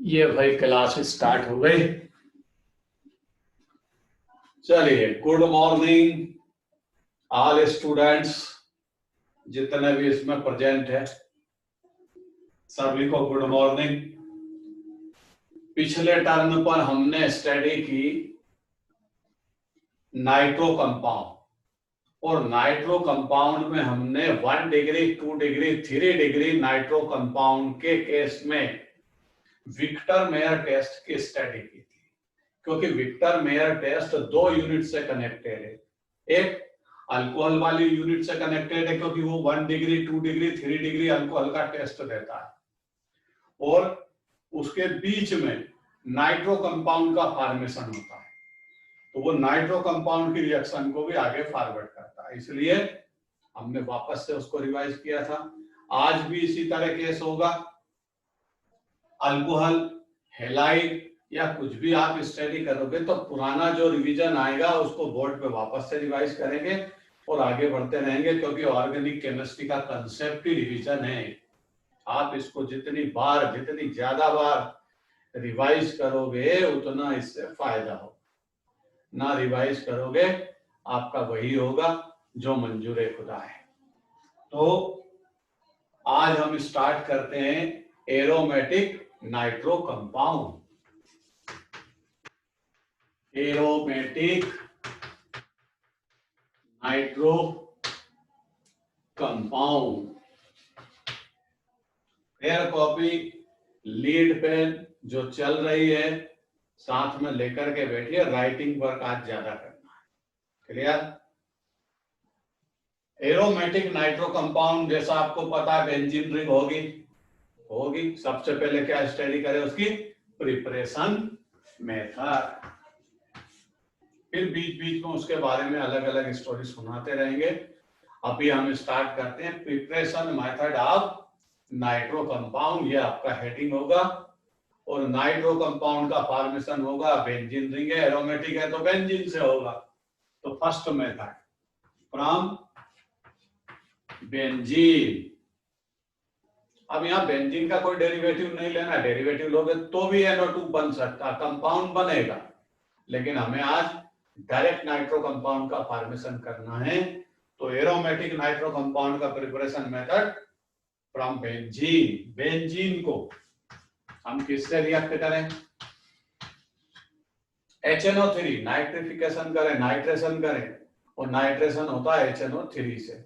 ये भाई class start हो गई। चलिए, गुड मॉर्निंग ऑल स्टूडेंट्स, जितने भी इसमें प्रेजेंट है सभी को गुड मॉर्निंग। पिछले टर्म पर हमने स्टडी की नाइट्रो कंपाउंड, और नाइट्रो कंपाउंड में हमने 1 degree 2 degree 3 degree nitro compound के केस में विक्टर मेयर टेस्ट की स्टडी की थी। क्योंकि विक्टर मेयर टेस्ट 2 यूनिट से कनेक्टेड है। एक अल्कोहल वाली यूनिट से कनेक्टेड है क्योंकि वो 1 डिग्री 2 डिग्री 3 डिग्री अल्कोहल का टेस्ट देता है, और उसके बीच में नाइट्रो कंपाउंड का फॉर्मेशन होता है, तो वो नाइट्रो कंपाउंड की रिएक्शन को भी आगे फॉरवर्ड करता है। इसलिए हमने वापस से उसको रिवाइज किया था। आज भी इसी तरह केस होगा। अल्कोहल, हैलाइड या कुछ भी आप स्टडी करोगे तो पुराना जो रिवीजन आएगा उसको बोर्ड पे वापस से रिवाइज करेंगे और आगे बढ़ते रहेंगे, क्योंकि ऑर्गेनिक केमिस्ट्री का कंसेप्ट ही रिवीजन है। आप इसको जितनी ज्यादा बार रिवाइज करोगे उतना इससे फायदा हो। ना रिवाइज करोगे आपका वही होगा जो मंजूर खुदा है। तो आज हम स्टार्ट करते हैं aromatic nitro compound. Aromatic nitro compound. Fair copy, lead pen जो चल रही है साथ में लेकर के बैठिए। राइटिंग वर्क आज ज्यादा करना है। क्लियर? एरोमेटिक नाइट्रो कंपाउंड जैसा आपको पता है बेंजीन रिंग होगी। सबसे पहले क्या स्टडी करें? उसकी प्रिपरेशन मेथड। फिर बीच बीच में उसके बारे में अलग अलग स्टोरी सुनाते रहेंगे। अभी हम स्टार्ट करते हैं preparation method of nitro compound. ये आपका हेडिंग होगा, और नाइट्रो कंपाउंड का फॉर्मेशन होगा। बेंजीन रिंग है, एरोमेटिक है तो बेंजीन से होगा। तो फर्स्ट मेथड फ्रॉम बेंजीन। अब यहाँ बेंजीन का कोई डेरिवेटिव नहीं लेना। डेरिवेटिव लोगे तो भी NO2 बन सकता, कंपाउंड बनेगा, लेकिन हमें आज डायरेक्ट नाइट्रो कंपाउंड का फॉर्मेशन करना है। तो एरोमेटिक नाइट्रो कंपाउंड का preparation method from benzene. Benzene को हम किससे रिएक्ट करें? HNO3 नाइट्रिफिकेशन करें, नाइट्रेशन करें, और नाइट्रेशन होता है HNO3 से।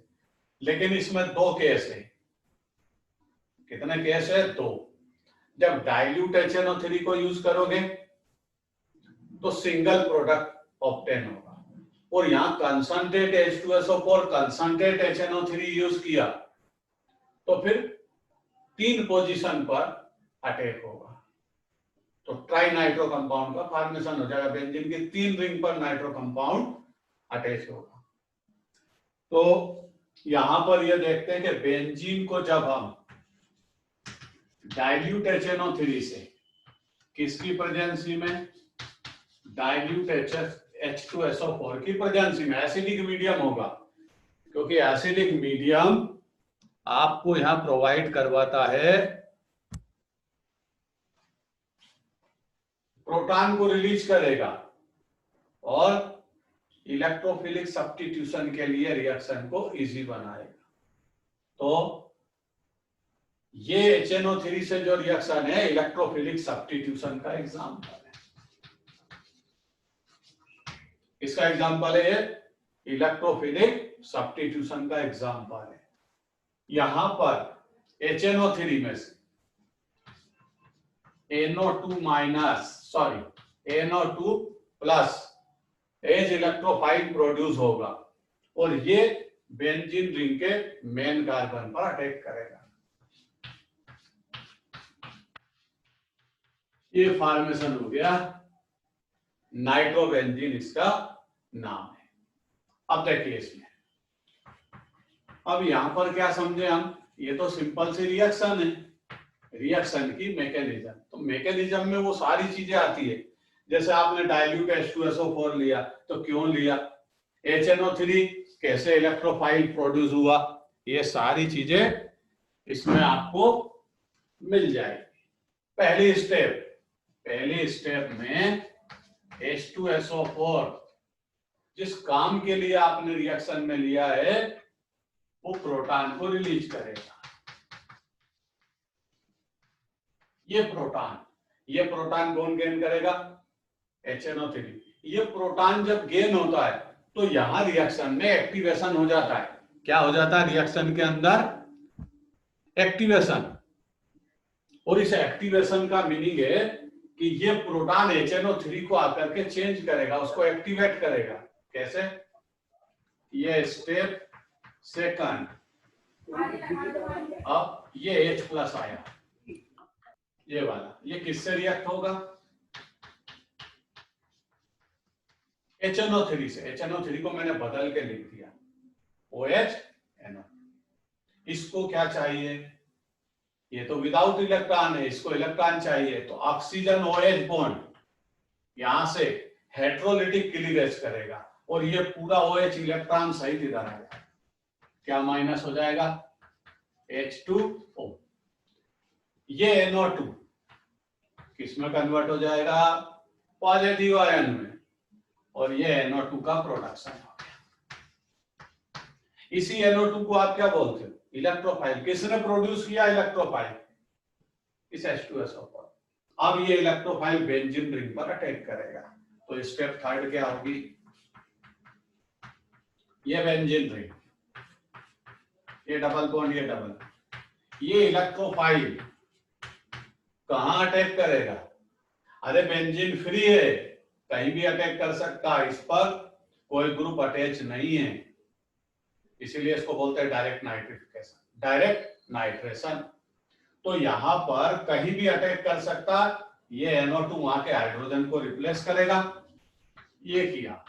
लेकिन इसमें 2 केस है। कितने केस है? 2। जब डाइल्यूट HNO3 को यूज करोगे तो सिंगल प्रोडक्ट ऑब्टेन होगा, और यहां concentrate H2SO4 concentrate HNO3 use किया तो फिर 3 पोजीशन पर अटैक होगा, तो ट्राई नाइट्रो कंपाउंड का फॉर्मेशन हो जाएगा। बेंजीन की 3 रिंग पर नाइट्रो कंपाउंड अटैच होगा। तो यहां पर ये देखते हैं कि बेंजीन को जब हम डाइल्यूट HNO3 से, किसकी प्रेजेंसी में? डाइल्यूट H2SO4 की प्रेजेंसी में। एसिडिक मीडियम होगा, क्योंकि एसिडिक मीडियम आपको यहां प्रोवाइड करवाता है प्रोटॉन को रिलीज करेगा और इलेक्ट्रोफिलिक सब्स्टिट्यूशन के लिए रिएक्शन को इजी बनाएगा। तो ये HNO3 से जो रिएक्शन है इलेक्ट्रोफिलिक सब्स्टिट्यूशन का एग्जांपल है। इसका एग्जांपल है इलेक्ट्रोफिलिक सब्स्टिट्यूशन का एग्जांपल है। यहां पर HNO3 में से NO2 plus as electrophile produce होगा, और ये बेंजीन रिंग के मेन कार्बन पर अटैक करेगा। ये फॉर्मेशन हो गया नाइट्रोबेंजीन, इसका नाम है। अब देखिए इसमें, अब यहां पर क्या समझे हम? ये तो सिंपल सी रिएक्शन है, रिएक्शन की मैकेनिज्म। तो मैकेनिज्म में वो सारी चीजें आती है। जैसे आपने डाइल्यूट H2SO4 लिया तो क्यों लिया, HNO3 कैसे इलेक्ट्रोफाइल प्रोड्यूस हुआ, ये सारी चीजें इसमें आपको मिल जाएगी। पहली स्टेप पहली स्टेप में H2SO4 जिस काम के लिए आपने रिएक्शन में लिया है वो प्रोटॉन को रिलीज करेगा। ये प्रोटॉन कौन गेन करेगा? HNO3। ये प्रोटॉन जब गेन होता है तो यहां रिएक्शन में एक्टिवेशन हो जाता है। क्या हो जाता है? रिएक्शन के अंदर एक्टिवेशन। और इस एक्टिवेशन का मीनिंग है कि ये प्रोटॉन HNO3 को आकर के चेंज करेगा, उसको एक्टिवेट करेगा। कैसे? ये स्टेप सेकंड। अब ये H+ आया, ये वाला, ये किससे रिएक्ट होगा? HNO3 से। HNO3 को मैंने बदल के लिख दिया OH NO। इसको क्या चाहिए? ये तो विदाउट इलेक्ट्रॉन है, इसको इलेक्ट्रॉन चाहिए, तो ऑक्सीजन OH बॉन्ड यहां से हेट्रोलिटिक क्लीवेज करेगा और ये पूरा OH इलेक्ट्रॉन सहित इधर आएगा। क्या माइनस हो जाएगा? H2O। ये NO2 किसमें कन्वर्ट हो जाएगा? पॉजिटिव आयन में, और ये NO2 का प्रोडक्शन हो गया। इसी NO2 को आप क्या बोलते हो? इलेक्ट्रोफाइल। किसने प्रोड्यूस किया इलेक्ट्रोफाइल? इस H2SO4। अब ये इलेक्ट्रोफाइल बेंजीन रिंग पर अटैक करेगा, तो स्टेप थर्ड क्या होगी? ये बेंजीन रिंग, ये डबल बॉन्ड, ये डबल, ये इलेक्ट्रोफाइल कहां अटैक करेगा? अरे बेंजीन फ्री है, कहीं भी अटैक कर सकता है, इस पर कोई ग्रुप अटैच नहीं है, इसीलिए इसको बोलते हैं डायरेक्ट नाइट्रिफिकेशन, डायरेक्ट नाइट्रेशन। तो यहां पर कहीं भी अटैक कर सकता, ये NO2 वहां के हाइड्रोजन को रिप्लेस करेगा। ये किया।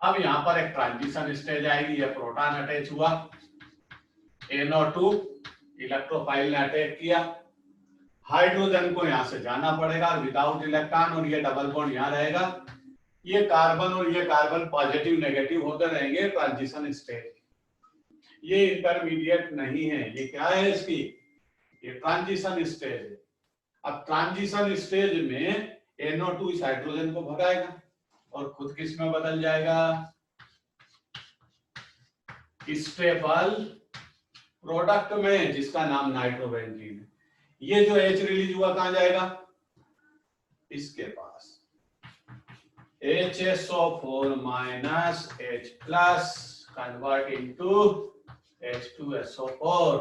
अब यहां पर एक ट्रांजिशन स्टेज आएगी, ये प्रोटॉन अटैच हुआ, NO2 इलेक्ट्रोफाइल ने अटैक किया, हाइड्रोजन को यहां से जाना पड़ेगा विदाउट इलेक्ट्रॉन, और ये डबल बॉन्ड यहां रहेगा। ये कार्बन और ये कार्बन पॉजिटिव नेगेटिव होते रहेंगे ट्रांजिशन स्टेज। ये इंटरमीडिएट नहीं है, ये क्या है इसकी? ये ट्रांजिशन स्टेज है। अब ट्रांजिशन स्टेज में NO2 इस हाइड्रोजन को भगाएगा और खुद किस में बदल जाएगा? स्टेबल प्रोडक्ट में, जिसका नाम नाइट्रोबेंजीन है। ये जो H रिलीज हुआ कहां जाएगा? इसके पास HSO4 minus H+ convert into H2SO4।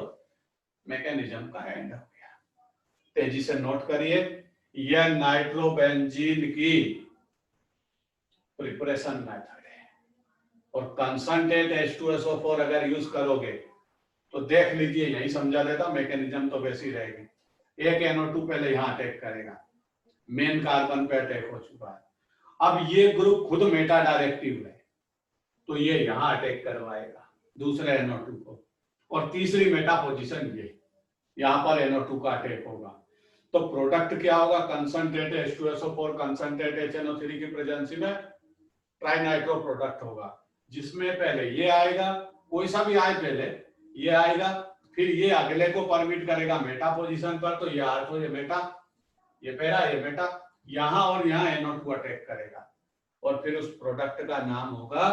Mechanism का एंड हो गया। तेजी से नोट करिए, यह नाइट्रोबेंजीन की प्रिपरेशन मेथड है, और कंसंट्रेट H2SO4 अगर यूज करोगे तो देख लीजिए, यही समझा देता, मैकेनिज्म तो वैसी रहेगी। एक NO2 पहले यहां अटैक करेगा, मेन कार्बन पे अटैक हो चुका है, अब ये ग्रुप खुद मेटा डायरेक्टिव है, तो ये यहां अटैक करवाएगा दूसरे NO2 को, और तीसरी मेटा पोजीशन ये, यहां पर NO2 का अटैक होगा। तो प्रोडक्ट क्या होगा? कंसंट्रेट H2SO4 कंसंट्रेट HNO3 की प्रेजेंसी में ट्राइनाइट्रो प्रोडक्ट होगा, जिसमें पहले ये आएगा, कोई सा भी आए पहले ये आएगा, फिर ये अगले को परमिट करेगा मेटा पोजीशन पर, तो ये आर्थो, ये मेटा, ये पैरा, ये मेटा, यहां और यहां NO2 अटैक करेगा, और फिर उस प्रोडक्ट का नाम होगा,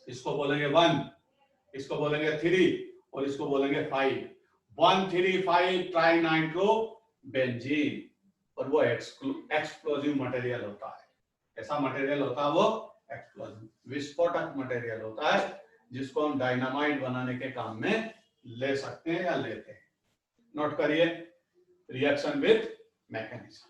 इसको बोलेंगे 1, इसको बोलेंगे 3, और इसको बोलेंगे 5। 1,3,5 ट्राइनाइट्रो बेंजीन, और वो एक्सप्लोजिव मटेरियल होता है। ऐसा मटेरियल होता है वो एक्सप्लोजिव, विस्फोटक मटेरियल होता है, जिसको हम डायनामाइट बनाने के काम में ले सकते हैं या लेते हैं। नोट करिए, रिएक्शन विथ मैकेनिज्म।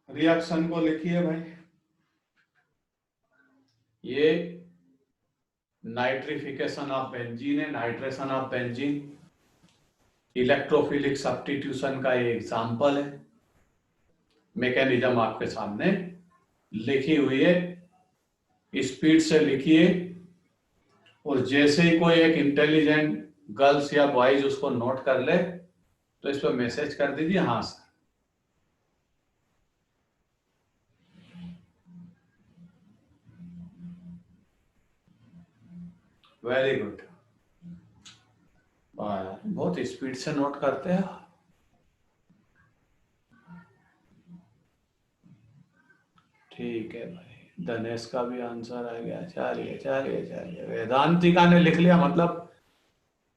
रिएक्शन को लिखिए भाई, ये नाइट्रिफिकेशन ऑफ बेंजीन है, nitration of benzene. Electrophilic substitution का ये एग्जाम्पल है। मैकेनिज्म आपके सामने लिखी हुई है, स्पीड से लिखिए, और जैसे ही कोई एक इंटेलिजेंट गर्ल्स या बॉयज उसको नोट कर ले तो इस पर मैसेज कर दीजिए हाँ सर। वेरी गुड, बहुत स्पीड से नोट करते हैं। ठीक है भाई, धनेश का भी आंसर आ गया। चलिए चलिए चलिए, वेदांतिका ने लिख लिया, मतलब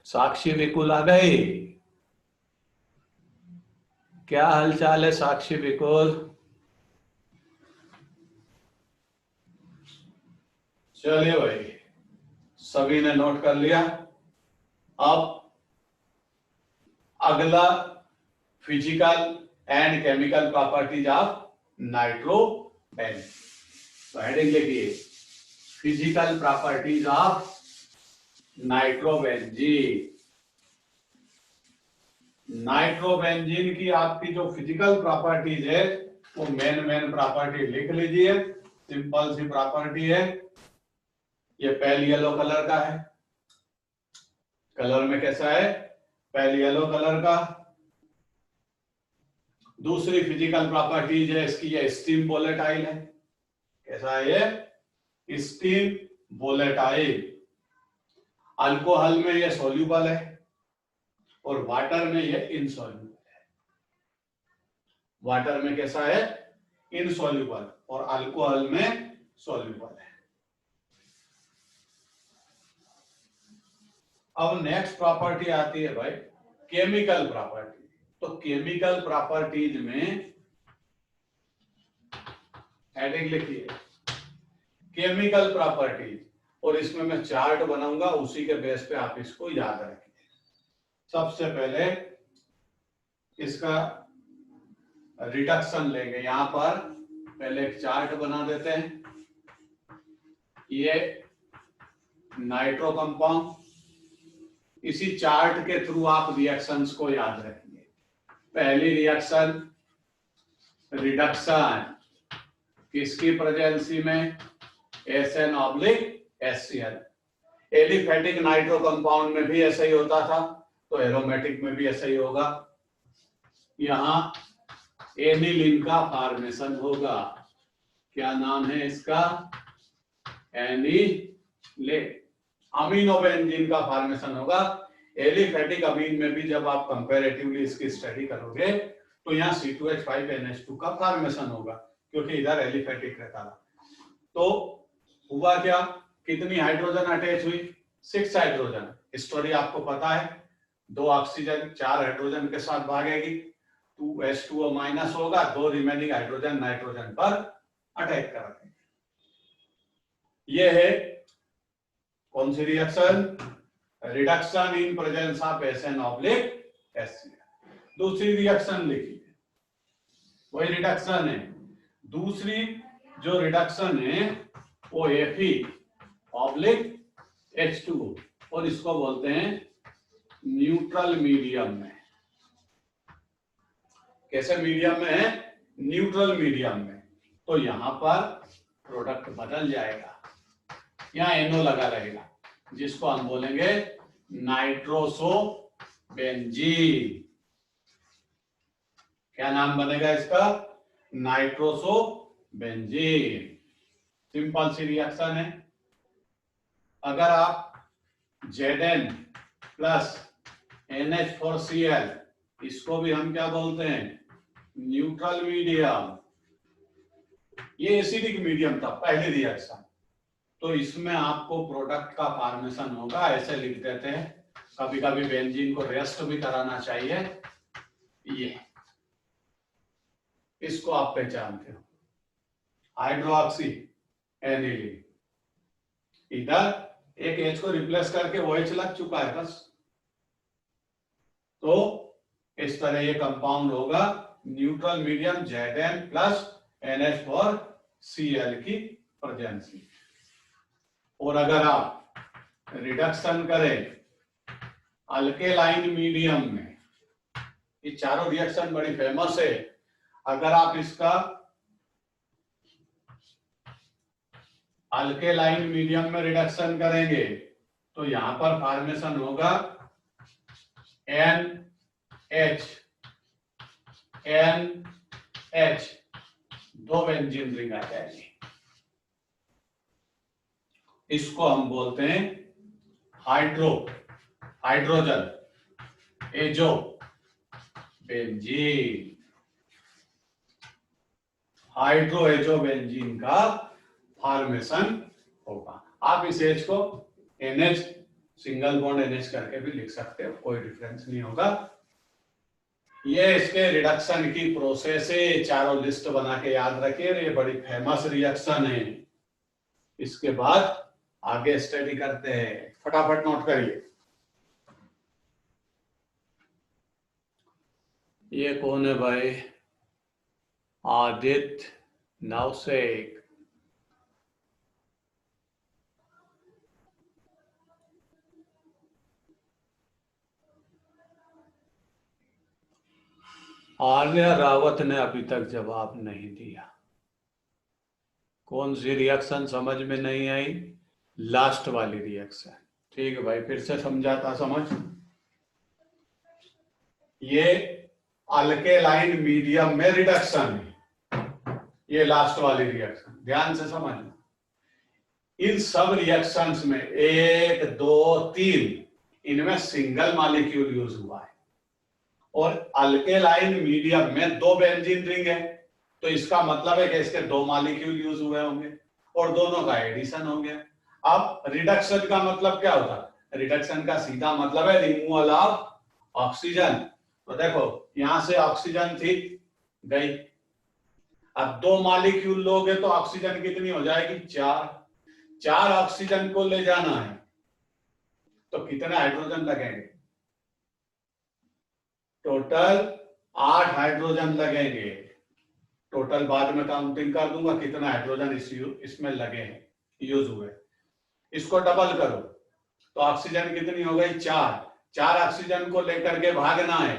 साक्षी विकुल आ गई। क्या हालचाल है साक्षी विकुल? चलिए भाई, सभी ने नोट कर लिया। अब अगला physical and chemical properties of nitrobenzene. तो हेडिंग लिखिए, physical properties of nitrobenzene. Nitrobenzene की आपकी जो फिजिकल प्रॉपर्टीज है वो मेन प्रॉपर्टी लिख लीजिए। सिंपल सी प्रॉपर्टी है, ये पेल येलो कलर का है। कलर में कैसा है? पेल येलो कलर का। दूसरी फिजिकल प्रॉपर्टीज है इसकी, ये स्टीम वोलेटाइल है। कैसा है ये? Steam volatile. अल्कोहल में ये सोल्यूबल है और वाटर में ये इनसोल्यूबल है। वाटर में कैसा है? इनसोल्यूबल, और अल्कोहल में सोल्यूबल है। अब नेक्स्ट प्रॉपर्टी आती है भाई केमिकल प्रॉपर्टी। तो केमिकल प्रॉपर्टीज में हेडिंग लिखिए, केमिकल प्रॉपर्टीज, और इसमें मैं चार्ट बनाऊंगा, उसी के बेस पे आप इसको याद रखिए। सबसे पहले इसका रिडक्शन लेंगे। यहां पर पहले एक चार्ट बना देते हैं। ये नाइट्रो कंपाउंड, इसी चार्ट के थ्रू आप रिएक्शंस को याद रखिए। पहली रिएक्शन रिडक्शन किसकी प्रेजेंसी में? SN/HCl। एलिफेटिक नाइट्रो कंपाउंड में भी ऐसा ही होता था, तो एरोमेटिक में भी ऐसा ही होगा। यहां एनिलीन का फॉर्मेशन होगा। क्या नाम है इसका? एनिलीन। अमीनोबेंजीन का फॉर्मेशन होगा। एलिफेटिक अमीन में भी जब आप कंपैरेटिवली इसकी स्टडी करोगे तो यहाँ C2H5NH2 का फॉर्मेशन होगा, क्योंकि इधर एलिफेटिक रहता था। तो हुआ क्या? कितनी हाइड्रोजन अटैच हुई? 6 हाइड्रोजन। स्टोरी आपको पता है, 2 ऑक्सीजन 4 हाइड्रोजन के साथ भागेगी, 2H2O माइनस होगा, 2 रिमेनिंग हाइड्रोजन नाइट्रोजन पर अटैक करेंगे। ये है कौन सी reaction? Reduction in presence of SN/HCl। दूसरी रिएक्शन लिखिए, वही रिडक्शन है। दूसरी जो रिडक्शन है वो Fe/H2O, और इसको बोलते हैं न्यूट्रल मीडियम में। कैसे मीडियम में है? न्यूट्रल मीडियम में। तो यहां पर प्रोडक्ट बदल जाएगा, यहां NO लगा रहेगा, जिसको हम बोलेंगे नाइट्रोसोबेंजीन। क्या नाम बनेगा इसका? नाइट्रोसोबेंजीन। सिंपल सी रिएक्शन है। अगर आप Zn प्लस NH4Cl, इसको भी हम क्या बोलते हैं? Neutral medium. ये एसिडिक मीडियम था पहली रिएक्शन, तो इसमें आपको प्रोडक्ट का फॉर्मेशन होगा, ऐसे लिख देते हैं। कभी कभी बेंजीन को रेस्ट भी कराना चाहिए। ये इसको आप पहचानते हो, हाइड्रोक्सी एनिलीन। इधर एक H को रिप्लेस करके OH लग चुका है बस। तो इस तरह ये कंपाउंड होगा neutral medium Zn plus NH4Cl की प्रेजेंसी। और अगर आप रिडक्शन करें अल्केलाइन मीडियम में, ये चारों रिएक्शन बड़ी फेमस है। अगर आप इसका अल्केलाइन मीडियम में रिडक्शन करेंगे तो यहां पर फॉर्मेशन होगा NH, NH, 2 बेंजीन रिंग आ जाएगी। इसको हम बोलते हैं hydrogen azo benzene. Hydro azo benzene का फॉर्मेशन होगा। आप इस एच को NH सिंगल बॉन्ड NH करके भी लिख सकते हो, कोई डिफरेंस नहीं होगा। ये इसके रिडक्शन की प्रोसेस है, चारों लिस्ट बना के याद रखिए, ये बड़ी फेमस रिएक्शन है। इसके बाद आगे स्टडी करते हैं, फटाफट नोट करिए। ये कौन है भाई? आदित्य नवसेक। आर्या रावत ने अभी तक जवाब नहीं दिया। कौन सी रिएक्शन समझ में नहीं आई? लास्ट वाली रिएक्शन। ठीक है भाई, फिर से समझाता समझ। ये अल्केलाइन मीडियम में रिडक्शन है, ये लास्ट वाली रिएक्शन, ध्यान से समझना। इन सब रिएक्शंस में 1, 2, 3 इनमें सिंगल मॉलिक्यूल यूज हुआ है और अल्केलाइन मीडियम में 2 बेंजीन रिंग है, तो इसका मतलब है कि इसके 2 मॉलिक्यूल यूज हुए होंगे और दोनों का एडिशन हो गया। अब रिडक्शन का मतलब क्या होता है? रिडक्शन का सीधा मतलब है रिमूवल ऑफ ऑक्सीजन। तो देखो यहां से ऑक्सीजन थी गई, अब 2 मॉलिक्यूल लोगे तो ऑक्सीजन कितनी हो जाएगी? 4 ऑक्सीजन को ले जाना है तो कितने हाइड्रोजन लगेंगे? टोटल 8 हाइड्रोजन लगेंगे। टोटल बाद में काउंटिंग कर दूंगा कितना हाइड्रोजन इसमें लगे हैं, यूज हुए। इसको डबल करो तो ऑक्सीजन कितनी हो गई? 4 ऑक्सीजन को लेकर के भागना है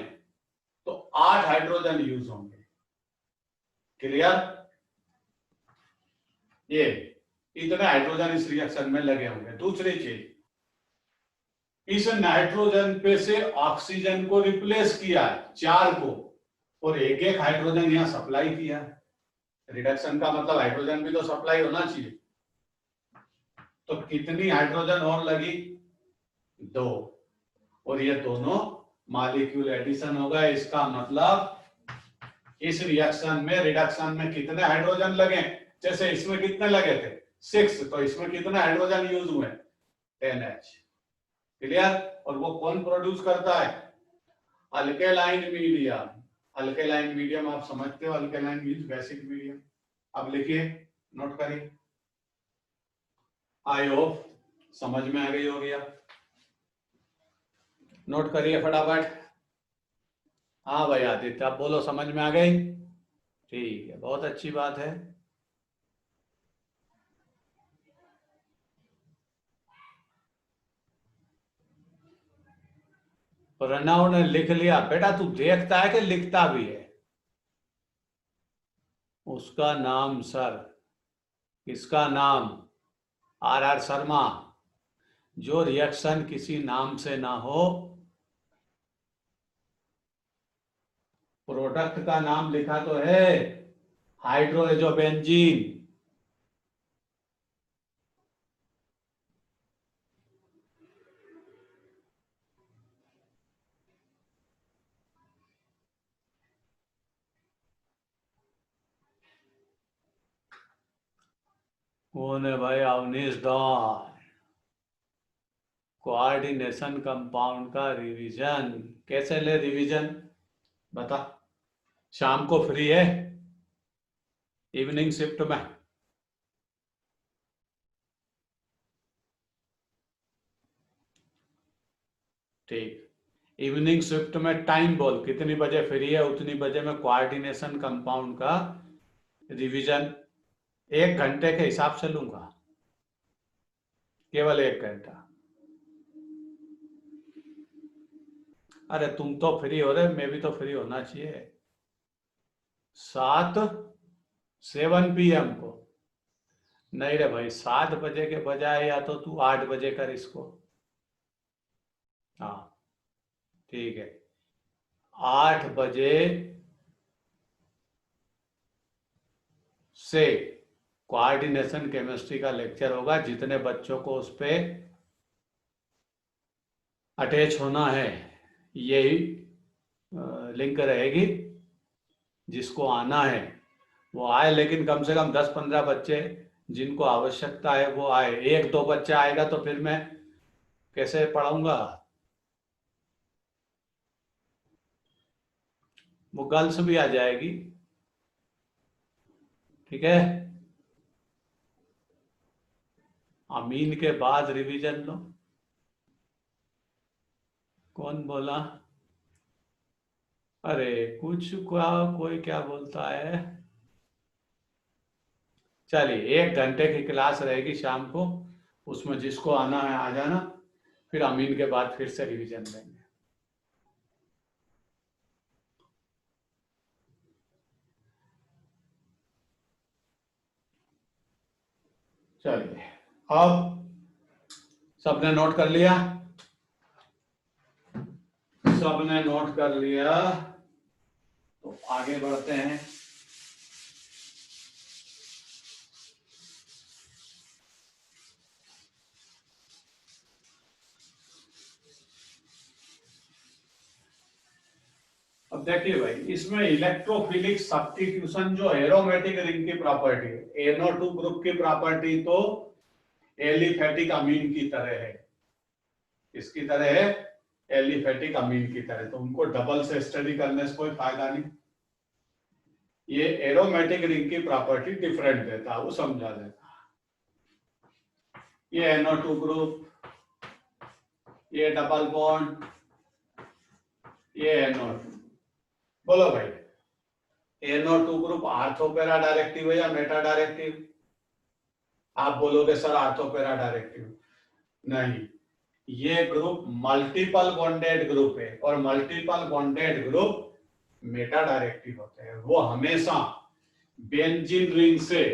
तो 8 हाइड्रोजन यूज होंगे। क्लियर? ये इतने हाइड्रोजन इस रिएक्शन में लगे होंगे। दूसरी चीज, इस नाइट्रोजन पे से ऑक्सीजन को रिप्लेस किया 4 को और एक हाइड्रोजन यहां सप्लाई किया। रिडक्शन का मतलब हाइड्रोजन भी तो सप्लाई होना चाहिए, तो कितनी हाइड्रोजन और लगी? 2, और ये दोनों मॉलिक्यूल एडिशन होगा। इसका मतलब इस रिएक्शन में रिडक्शन में कितने हाइड्रोजन लगे? जैसे इसमें कितने लगे थे? 6, तो इसमें कितने हाइड्रोजन यूज हुए? 10H। क्लियर? और वो कौन प्रोड्यूस करता है? Alkaline medium. अल्केलाइन मीडियम आप समझते हो, अल्केलाइन मीन्स बेसिक मीडियम। अब लिखिए, नोट करिए। आई होप समझ में आ गई होगी। आप नोट करिए फटाफट। हाँ भाई आदित्य, आप बोलो समझ में आ गई? ठीक है, बहुत अच्छी बात है। प्रणव ने लिख लिया। बेटा तू देखता है कि लिखता भी है? उसका नाम सर, किसका नाम? RR शर्मा। जो रिएक्शन किसी नाम से ना हो, प्रोडक्ट का नाम लिखा तो है हाइड्रोएजोबेंजीन। कौन है भाई? अवनीश डॉन। कोऑर्डिनेशन कंपाउंड का रिवीजन कैसे ले? रिवीजन बता। शाम को फ्री है इवनिंग शिफ्ट में? ठीक, इवनिंग शिफ्ट में टाइम बोल, कितनी बजे फ्री है उतनी बजे में कोऑर्डिनेशन कंपाउंड का रिवीजन 1 घंटे के हिसाब से लूंगा, केवल 1 घंटा। अरे तुम तो फ्री हो रहे, मैं भी तो फ्री होना चाहिए। 7 PM को? नहीं रे भाई, 7 बजे के बजाय या तो तू 8 बजे कर इसको। हाँ ठीक है, 8 बजे से कोऑर्डिनेशन केमिस्ट्री का लेक्चर होगा। जितने बच्चों को उस पे अटैच होना है, यही लिंक रहेगी। जिसको आना है वो आए, लेकिन कम से कम 10-15 बच्चे जिनको आवश्यकता है वो आए। 1-2 बच्चा आएगा तो फिर मैं कैसे पढ़ाऊंगा? वो गर्ल्स भी आ जाएगी, ठीक है। अमीन के बाद रिवीजन लो। कौन बोला? अरे कुछ कोई क्या बोलता है। चलिए, 1 घंटे की क्लास रहेगी शाम को, उसमें जिसको आना है आ जाना। फिर अमीन के बाद फिर से रिवीजन लेंगे। चलिए, अब सबने नोट कर लिया? सबने नोट कर लिया तो आगे बढ़ते हैं। अब देखिए भाई, इसमें इलेक्ट्रोफिलिक सब्स्टिट्यूशन जो एरोमेटिक रिंग की प्रॉपर्टी है, NO2 ग्रुप की प्रॉपर्टी तो एलिफेटिक अमीन की तरह है। किसकी तरह है? एलिफेटिक अमीन की तरह। तो उनको डबल से स्टडी करने से कोई फायदा नहीं। ये एरोमेटिक रिंग की प्रॉपर्टी डिफरेंट देता है, वो समझा देता है। ये NO2 ग्रुप, ये डबल बॉन्ड, ये NO2। बोलो भाई, NO2 ग्रुप आर्थोपेरा डायरेक्टिव है या मेटा डायरेक्टिव? आप बोलोगे सर आर्थोपेरा डायरेक्टिव। नहीं, ये ग्रुप मल्टीपल बॉन्डेड ग्रुप है, और multiple bonded group Meta directive होते हैं। वो हमेशा बेंजीन रिंग से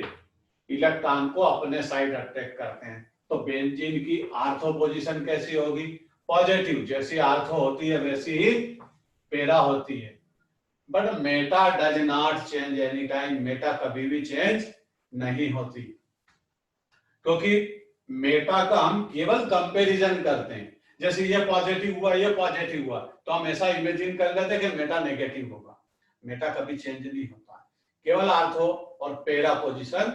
इलेक्ट्रॉन को अपने साइड अट्रैक्ट करते हैं। तो बेंजीन की आर्थो पोजीशन कैसी होगी? पॉजिटिव। जैसी आर्थो होती है वैसी ही पेरा होती है। But Meta does not change any time. Meta कभी भी चेंज नहीं होती, क्योंकि मेटा का हम केवल कंपैरिजन करते हैं। जैसे ये पॉजिटिव हुआ, ये पॉजिटिव हुआ, तो हम ऐसा इमेजिन कर लेते हैं कि मेटा नेगेटिव होगा। मेटा कभी चेंज नहीं होता, केवल आर्थो और पेरा पोजीशन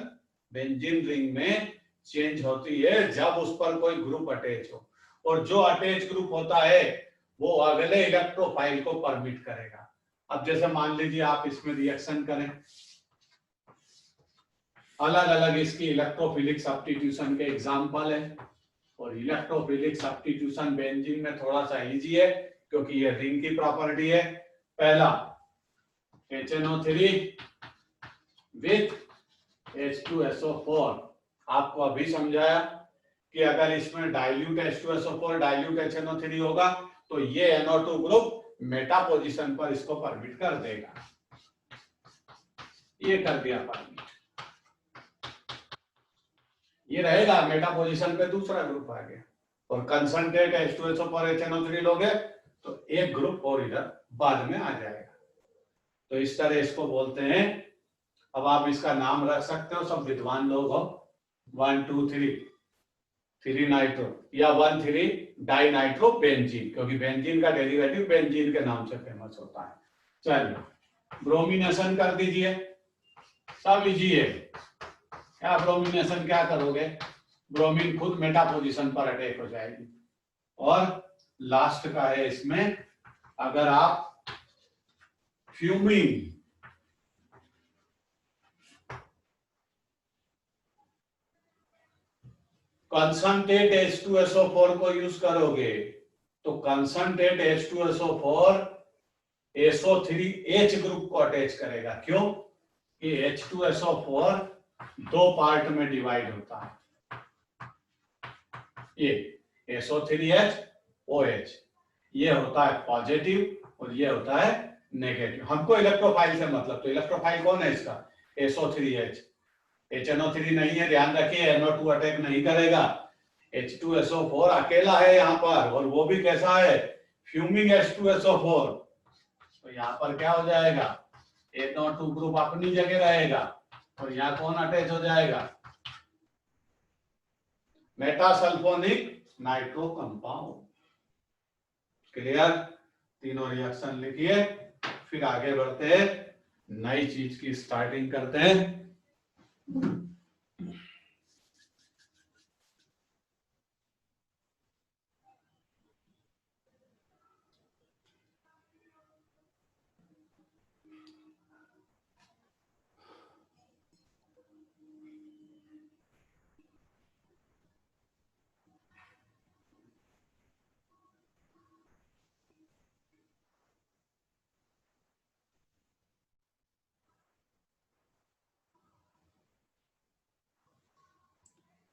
बेंजीन रिंग में चेंज होती है जब उस पर कोई ग्रुप अटैच हो। और जो अटैच ग्रुप होता है वो अगले इलेक्ट्रोफाइल को परमिट करेगा। अब जैसे मान लीजिए आप इसमें रिएक्शन करें, अलग अलग इसकी इलेक्ट्रोफिलिक सब्स्टिट्यूशन के एग्जांपल है। और इलेक्ट्रोफिलिक सब्स्टिट्यूशन बेंजीन में थोड़ा सा इजी है, क्योंकि ये रिंग की प्रॉपर्टी है। पहला HNO3 विथ H2SO4। आपको अभी समझाया कि अगर इसमें डाइल्यूट H2SO4 डाइल्यूट HNO3 होगा तो ये NO2 ग्रुप मेटा पोजीशन पर इसको परमिट कर देगा। ये कर दिया परमिट, ये रहेगा मेटा पोजीशन पे दूसरा ग्रुप आ गया। और कंसंट्रेट H2SO4 HNO3 लोगे तो एक ग्रुप और इधर बाद में आ जाएगा। तो इस तरह इसको बोलते हैं। अब आप इसका नाम रख सकते हो, सब विद्वान लोग हो। 1 2 3 नाइट्रो या 1,3 डाई नाइट्रो बेंजीन, क्योंकि बेंजीन का डेरिवेटिव बेंजीन के नाम से फेमस होता है। चलिए, ब्रोमिनेशन कर दीजिए। सब इजी है। क्या ब्रोमिनेशन क्या करोगे? ब्रोमीन खुद मेटा पोजीशन पर अटैक हो जाएगी। और लास्ट का है इसमें, अगर आप फ्यूमिंग कंसंट्रेट H2SO4 को यूज करोगे तो कंसंट्रेट H2SO4 SO3H ग्रुप को अटैच करेगा। क्यों? कि H2SO4 दो पार्ट में डिवाइड होता है। ये SO3H OH, ये होता है पॉजिटिव और ये होता है नेगेटिव। हमको इलेक्ट्रोफाइल से मतलब, तो इलेक्ट्रोफाइल कौन है इसका? SO3H। HNO3 नहीं है, ध्यान रखिए, NO2 अटैक नहीं करेगा। H2SO4 अकेला है यहाँ पर, और वो भी कैसा है? Fuming H2SO4। तो यहाँ पर क्या हो जाएगा? NO2 ग्रुप अपनी जगह रहेगा और यहाँ कौन अटैच हो जाएगा? मेटासल्फोनिक नाइट्रो कंपाउंड। क्लियर? तीनों रिएक्शन लिखिए, फिर आगे बढ़ते हैं, नई चीज की स्टार्टिंग करते हैं।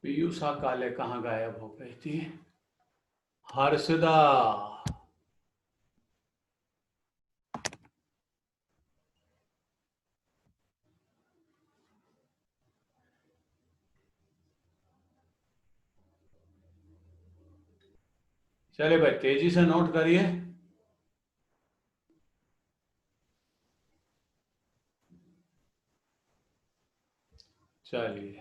पीयूषा काले कहाँ गायब हो गई थी? हर्षदा। चलिए भाई तेजी से नोट करिए। चलिए,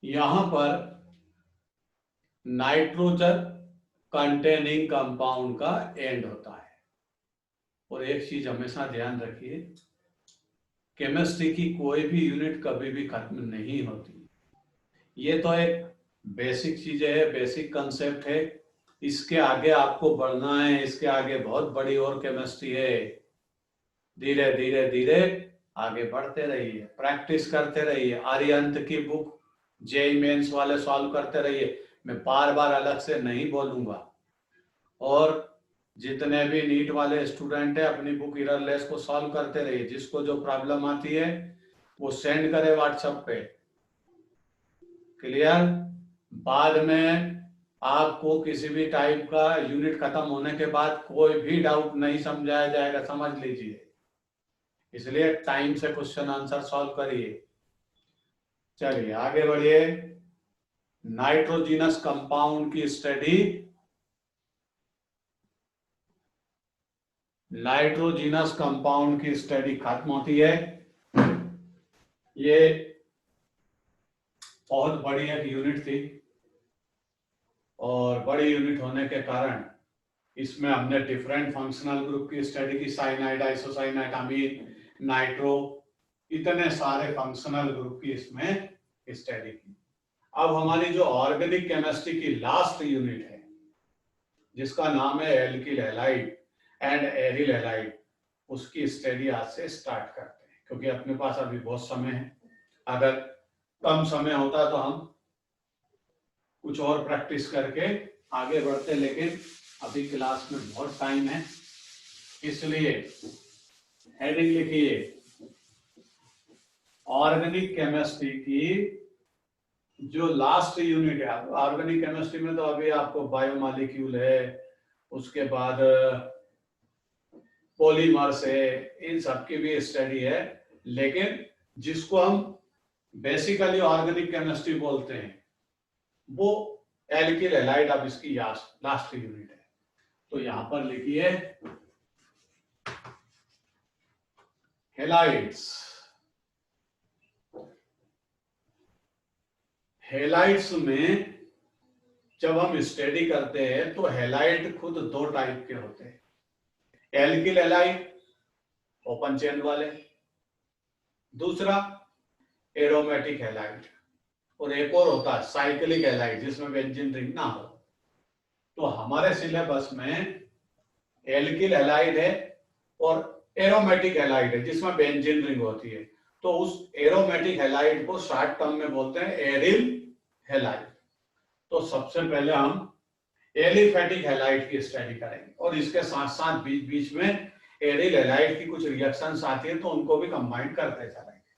यहां पर नाइट्रोजन कंटेनिंग कंपाउंड का एंड होता है। और एक चीज हमेशा ध्यान रखिए, केमिस्ट्री की कोई भी यूनिट कभी भी खत्म नहीं होती। ये तो एक बेसिक चीजें है, बेसिक कंसेप्ट है। इसके आगे आपको बढ़ना है, इसके आगे बहुत बड़ी और केमिस्ट्री है। धीरे धीरे धीरे आगे बढ़ते रहिए, प्रैक्टिस करते रहिए। आर्यंत की बुक जेई मेंस वाले सॉल्व करते रहिए, मैं बार बार अलग से नहीं बोलूंगा। और जितने भी नीट वाले स्टूडेंट है अपनी बुक इररलेस को सॉल्व करते रहिए। जिसको जो प्रॉब्लम आती है वो सेंड करे व्हाट्सएप पे। क्लियर? बाद में आपको किसी भी टाइप का यूनिट खत्म होने के बाद कोई भी डाउट नहीं समझाया जाएगा, समझ लीजिए। इसलिए टाइम से क्वेश्चन आंसर सॉल्व करिए। चलिए आगे बढ़िए। नाइट्रोजिनस कंपाउंड की स्टडी, नाइट्रोजिनस कंपाउंड की स्टडी खत्म होती है। ये बहुत बड़ी एक यूनिट थी, और बड़ी यूनिट होने के कारण इसमें हमने डिफरेंट फंक्शनल ग्रुप की स्टडी की। साइनाइड, आइसोसाइनाइड, अमीन, नाइट्रो, इतने सारे फंक्शनल ग्रुप की इसमें स्टडी की। अब हमारी जो ऑर्गेनिक केमिस्ट्री की लास्ट यूनिट है, जिसका नाम है alkyl halide and aryl halide, उसकी स्टडी आज से स्टार्ट करते हैं, क्योंकि अपने पास अभी बहुत समय है। अगर कम समय होता तो हम कुछ और प्रैक्टिस करके आगे बढ़ते, लेकिन अभी क्लास में बहुत टाइम है, इसलिए हेडिंग लिखिए, ऑर्गेनिक केमिस्ट्री की जो लास्ट यूनिट है। ऑर्गेनिक केमिस्ट्री में तो अभी आपको बायोमॉलिक्यूल है, उसके बाद पॉलीमर्स है, इन सब की भी स्टडी है। लेकिन जिसको हम बेसिकली ऑर्गेनिक केमिस्ट्री बोलते हैं वो एल्किल हैलाइड अब इसकी लास्ट यूनिट है। तो यहां पर लिखिए हैलाइड्स। हैलाइड्स में जब हम स्टडी करते हैं तो हैलाइड खुद दो टाइप के होते हैं। एल्किल हैलाइड ओपन चेन वाले, दूसरा एरोमेटिक हैलाइड, और एक और होता है साइक्लिक हैलाइड जिसमें बेंजीन रिंग ना हो। तो हमारे सिलेबस में एल्किल हैलाइड है और एरोमेटिक हैलाइड है जिसमें बेंजीन रिंग होती है। तो उस एरोमेटिक हैलाइड को शॉर्ट टर्म में बोलते हैं एरिल हैलाइड। तो सबसे पहले हम एलिफेटिक हैलाइड की स्टडी करेंगे, और इसके साथ साथ बीच बीच में एरिल हैलाइड की कुछ रिएक्शंस आती है तो उनको भी कंबाइन करते चलेंगे।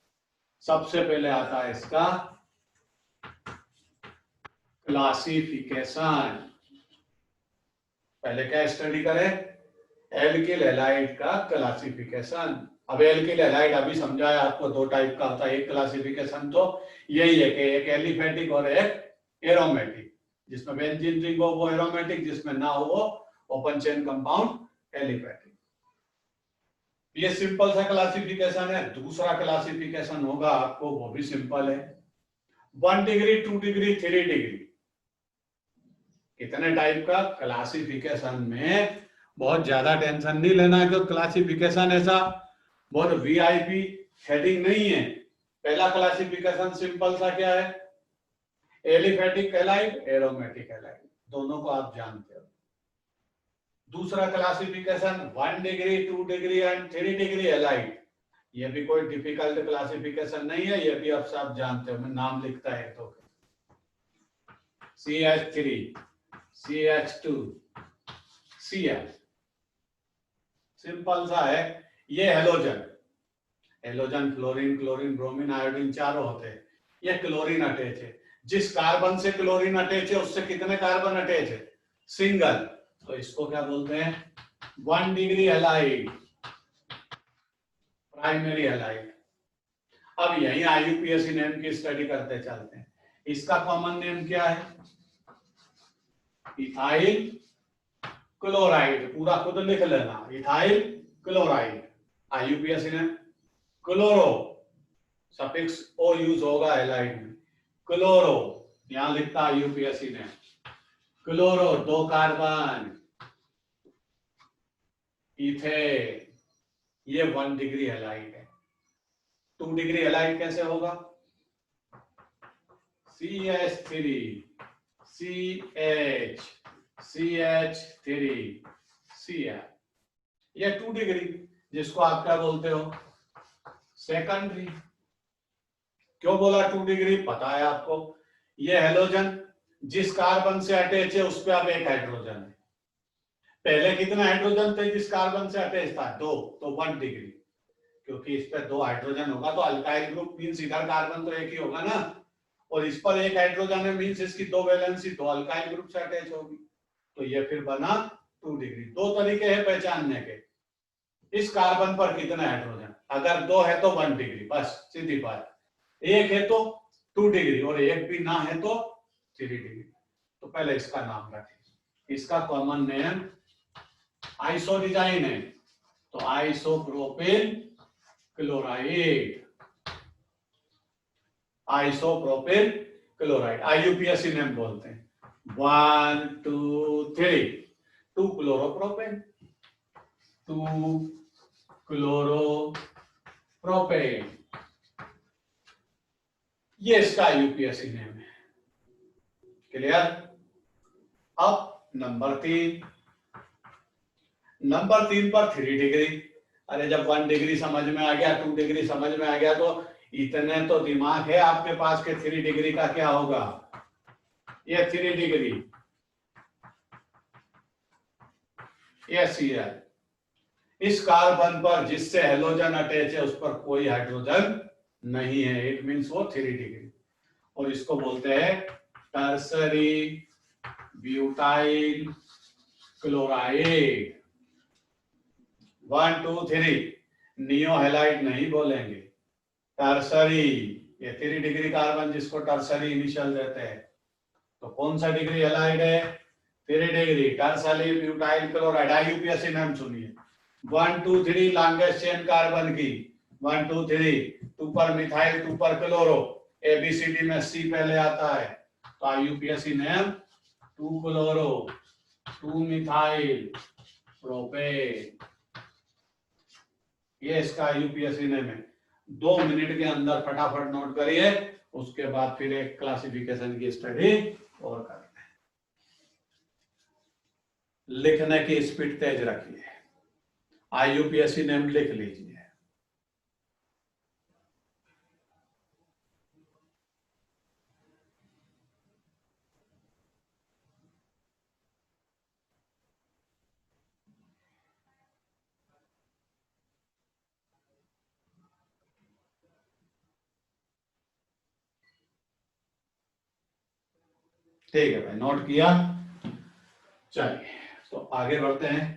सबसे पहले आता है इसका क्लासिफिकेशन। पहले क्या स्टडी करें? एल्किल हैलाइड का क्लासिफिकेशन। अब एल्किल हैलाइड अभी समझाया आपको, दो टाइप का होता है। एक क्लासिफिकेशन तो यही है कि एक एलिफेटिक और एक एरोमेटिक। जिसमें बेंजीन रिंग हो वो एरोमेटिक, जिसमें ना हो वो ओपन चेन कंपाउंड एलिफेटिक। ये सिंपल सा क्लासिफिकेशन है। दूसरा क्लासिफिकेशन होगा आपको, वो भी सिंपल है। 1 डिग्री, 2 डिग्री, 3 डिग्री, कितने टाइप का क्लासिफिकेशन में बहुत ज्यादा टेंशन नहीं लेना है। तो क्लासिफिकेशन ऐसा बहुत वीआईपी हेडिंग नहीं है। पहला क्लासिफिकेशन सिंपल सा क्या है? एलिफेटिक एलाइड, एरोमेटिक एलाइड, दोनों को आप जानते हो। दूसरा classification 1 degree, 2 degree and 3 degree allied. ये भी कोई डिफिकल्ट क्लासिफिकेशन नहीं है, ये भी आप सब जानते हो। मैं नाम लिखता है तो CH3, CH2, Cl, सिंपल सा है। ये halogen, halogen fluorine, chlorine, bromine, iodine चारों होते हैं। ये क्लोरीन अटैच है। जिस कार्बन से क्लोरीन अटैच है उससे कितने कार्बन अटैच है? सिंगल। तो इसको क्या बोलते हैं? 1 डिग्री हैलाइड, प्राइमरी हैलाइड। अब यही IUPAC नेम की स्टडी करते चलते हैं। इसका कॉमन नेम क्या है? Ethyl chloride. पूरा खुद लिख लेना, ethyl chloride. IUPAC name chloro, suffix o use होगा हैलाइड में। क्लोरो, यहां लिखता IUPAC ने क्लोरो, 2 कार्बन, इथेन। ये 1 डिग्री हैलाइड है। 2 डिग्री हैलाइड कैसे होगा? CH3, CH, CH3, Cl। ये 2 डिग्री, जिसको आप क्या बोलते हो? सेकेंडरी। क्यों बोला 2 डिग्री? पता है आपको। ये हेलोजन जिस कार्बन से अटैच है उस पे अब एक हाइड्रोजन है। पहले कितने हाइड्रोजन थे जिस कार्बन से अटैच था? 2, तो 1 डिग्री। क्योंकि इस पे 2 हाइड्रोजन होगा तो अल्काइल ग्रुप मींस इधर कार्बन तो एक ही होगा ना, और इस पर एक हाइड्रोजन है मींस इसकी 2 वैलेंसी तो अल्काइल ग्रुप से अटैच होगी। तो ये फिर बना 2 डिग्री। 2 तरीके हैं पहचानने के। इस कार्बन पर कितने हाइड्रोजन? अगर 2 है तो 1 डिग्री, बस सीधी बात। एक है तो 2 डिग्री और एक भी ना है तो 3 डिग्री। तो पहले इसका नाम रखें। इसका कॉमन नेम आइसो डिजाइन है, तो isopropyl chloride, isopropyl chloride. IUPAC name बोलते हैं। 1 2 3, 2 क्लोरोप्रोपेन, 2 क्लोरोप्रोपेन। ये इसका IUPAC नेम है। क्लियर? अब नंबर 3 पर 3 डिग्री। अरे जब 1 डिग्री समझ में आ गया, 2 डिग्री समझ में आ गया, तो इतने तो दिमाग है आपके पास के 3 डिग्री का क्या होगा? ये 3 डिग्री, ये Cl। इस कार्बन पर जिससे हेलोजन अटैच है उस पर कोई हाइड्रोजन नहीं है, इट मींस वो 3 डिग्री। और इसको बोलते हैं tertiary butyl chloride. 1 2 3, neo halide नहीं बोलेंगे, टर्सरी। ये 3 डिग्री कार्बन जिसको टर्सरी इनिशियल देते हैं। तो कौन सा डिग्री हैलाइड है? 3 degree, tertiary butyl chloride. IUPAC नाम सुनिए। 1 2 3 लॉन्गेस्ट चेन कार्बन की, 1 2 3, 2 पर मिथाइल, 2 पर क्लोरो, ABCD में C पहले आता है। तो IUPAC name 2 chloro, 2 methyl propane. ये इसका IUPAC नेम है। 2 मिनट के अंदर फटाफट नोट करिए, उसके बाद फिर एक क्लासिफिकेशन की स्टडी और करते हैं। लिखने की स्पीड तेज रखिए। IUPAC नेम लिख लीजिए। ठीक है भाई, नोट किया। चलिए तो आगे बढ़ते हैं।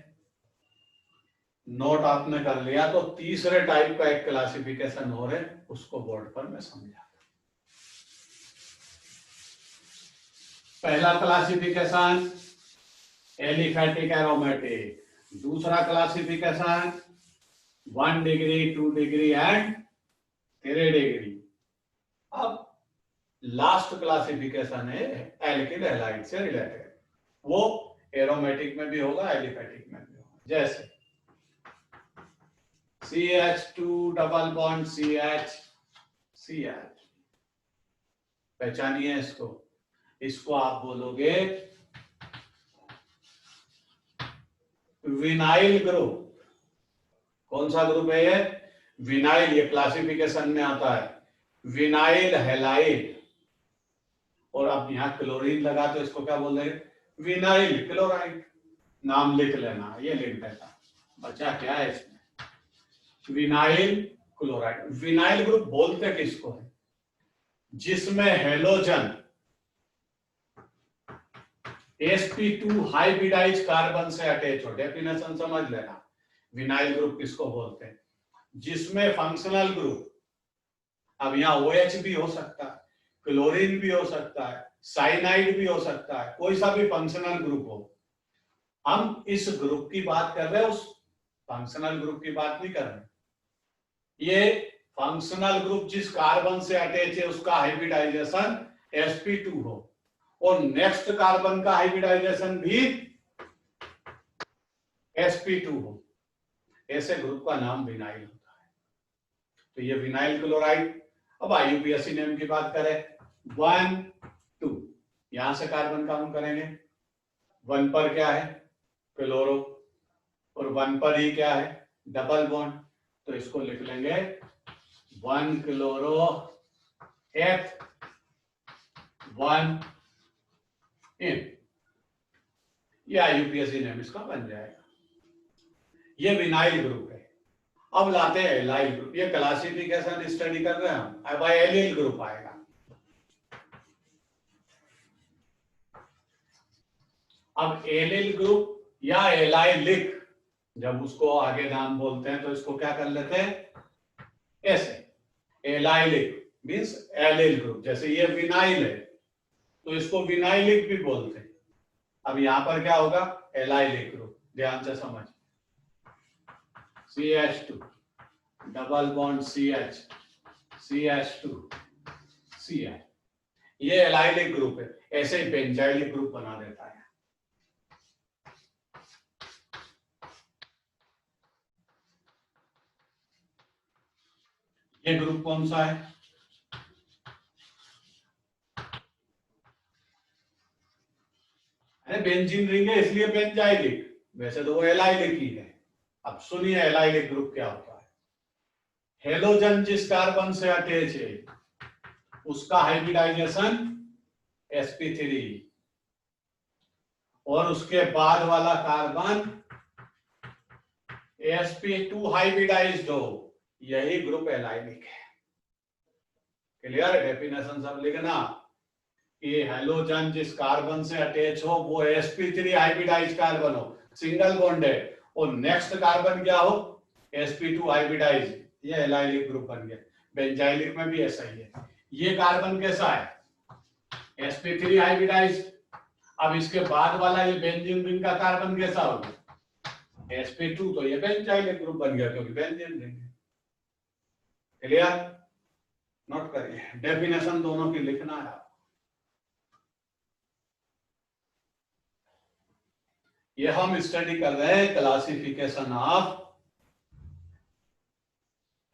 नोट आपने कर लिया तो तीसरे टाइप का एक क्लासिफिकेशन हो रहा है, उसको बोर्ड पर मैं समझा। पहला क्लासिफिकेशन एलिफेटिक एरोमेटिक, दूसरा classification 1 degree 2 degree and 3 degree. अब लास्ट क्लासिफिकेशन है एल्किल हैलाइड से रिलेटेड, वो एरोमेटिक में भी होगा एलिफेटिक में भी होगा। जैसे CH2 double bond CH CH, पहचानिए इसको। इसको आप बोलोगे विनाइल ग्रुप। कौन सा ग्रुप है ये? विनाइल। ये क्लासिफिकेशन में आता है विनाइल हैलाइड। और अब यहाँ क्लोरीन लगा तो इसको क्या बोल रहे हैं? Vinyl chloride. नाम लिख लेना, ये लिख देता। बचा क्या है इसमें? Vinyl chloride. विनाइल ग्रुप बोलते किसको है? जिसमें हेलोजन sp2 हाइब्रिडाइज कार्बन से अटैच हो। डेफिनेशन समझ लेना, विनाइल ग्रुप किसको बोलते हैं? जिसमें फंक्शनल ग्रुप, अब यहाँ OH भी हो सकता है, क्लोरीन भी हो सकता है, साइनाइड भी हो सकता है, कोई सा भी फंक्शनल ग्रुप हो। हम इस ग्रुप की बात कर रहे हैं, उस फंक्शनल ग्रुप की बात नहीं कर रहे। ये फंक्शनल ग्रुप जिस कार्बन से अटैच है उसका हाइब्रिडाइजेशन sp2 हो, और नेक्स्ट कार्बन का हाइब्रिडाइजेशन भी sp2 हो। ऐसे ग्रुप का नाम विनाइल होता है। तो ये विनाइल क्लोराइड। अब IUPAC नेम की बात करें 1 2, यहां से कार्बन काउंट करेंगे। 1 पर क्या है? क्लोरो, और 1 पर ही क्या है? Double bond. तो इसको लिख लेंगे 1 क्लोरो F 1 इन। ये IUPAC नेम इसका बन जाएगा। ये विनाइल ग्रुप है। अब लाते हैं एलाइल ग्रुप। ये क्लासिफिकेशन स्टडी कर रहे हैं हम। अब एलिल ग्रुप आएगा। अब एलिल ग्रुप या एलाइलिक, जब उसको आगे नाम बोलते हैं तो इसको क्या कर लेते हैं? ऐसे एलाइलिक मींस एलिल ग्रुप। जैसे ये विनाइल है तो इसको विनाइलिक भी बोलते हैं। अब यहां पर क्या होगा? Allylic group. ध्यान से समझ। CH2 double bond CH CH2 CH, ये एलाइलिक ग्रुप है। ऐसे ही बेंजाइलिक ग्रुप बना देता है। ये ग्रुप कौन सा है? अरे बेंजीन रिंग है इसलिए बेंजाइलिक, वैसे तो वो एलाइलिक ही है। अब सुनिए एलाइलिक ग्रुप क्या होता है। हेलोजन जिस कार्बन से अटैच है उसका हाइब्रिडाइजेशन sp3, और उसके बाद वाला कार्बन sp2 हाइब्रिडाइज्ड हो, यही ग्रुप एलाइलिक है। क्लियर? डेफिनेशन सब लिखना कि हेलोजन जिस कार्बन से अटैच हो वो sp3 हाइब्रिडाइज्ड कार्बन हो, सिंगल बॉन्ड है, और नेक्स्ट कार्बन क्या हो? sp2 हाइब्रिडाइज्ड, ये एलाइलिक ग्रुप बन गया। बेंजाइलिक में भी ऐसा ही है। ये कार्बन कैसा है? sp3 hybridised. अब इसके बाद वाला ये बेंजीन रिंग का कार्बन कैसा होगा? sp2, तो ये बेंजाइलिक ग्रुप बन गया क्योंकि बेंजीन रिंग है। क्लियर? नोट करिए, डेफिनेशन दोनों की लिखना है। ये हम स्टडी कर रहे हैं क्लासिफिकेशन ऑफ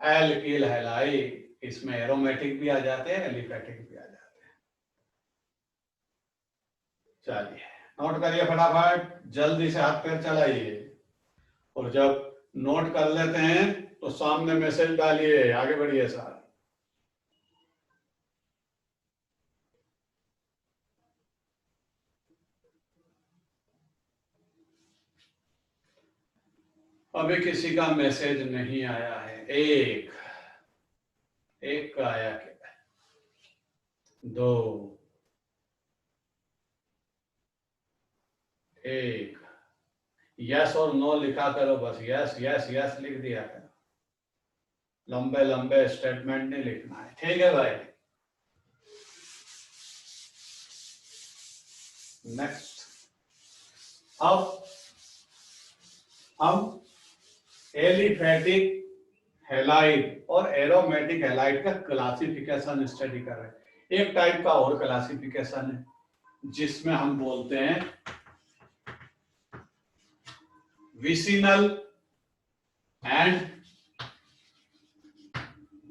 एल्किल हैलाइड। इसमें एरोमेटिक भी आ जाते हैं, एलिफेटिक भी आ जाते हैं। चलिए नोट करिए फटाफट, जल्दी से हाथ पैर चलाइए। और जब नोट कर लेते हैं तो सामने मैसेज डालिए, आगे बढ़िए सर। अभी किसी का मैसेज नहीं आया है। एक का आया क्या? 2, ठीक, यस और नो लिखा करो बस, यस यस यस लिख दिया करो, लंबे लंबे स्टेटमेंट नहीं लिखना है, ठीक है भाई। नेक्स्ट, अब हम एलिफेटिक हैलाइड और एरोमेटिक हैलाइड का क्लासिफिकेशन स्टडी कर रहे हैं। एक टाइप का और क्लासिफिकेशन है जिसमें हम बोलते हैं विसिनल एंड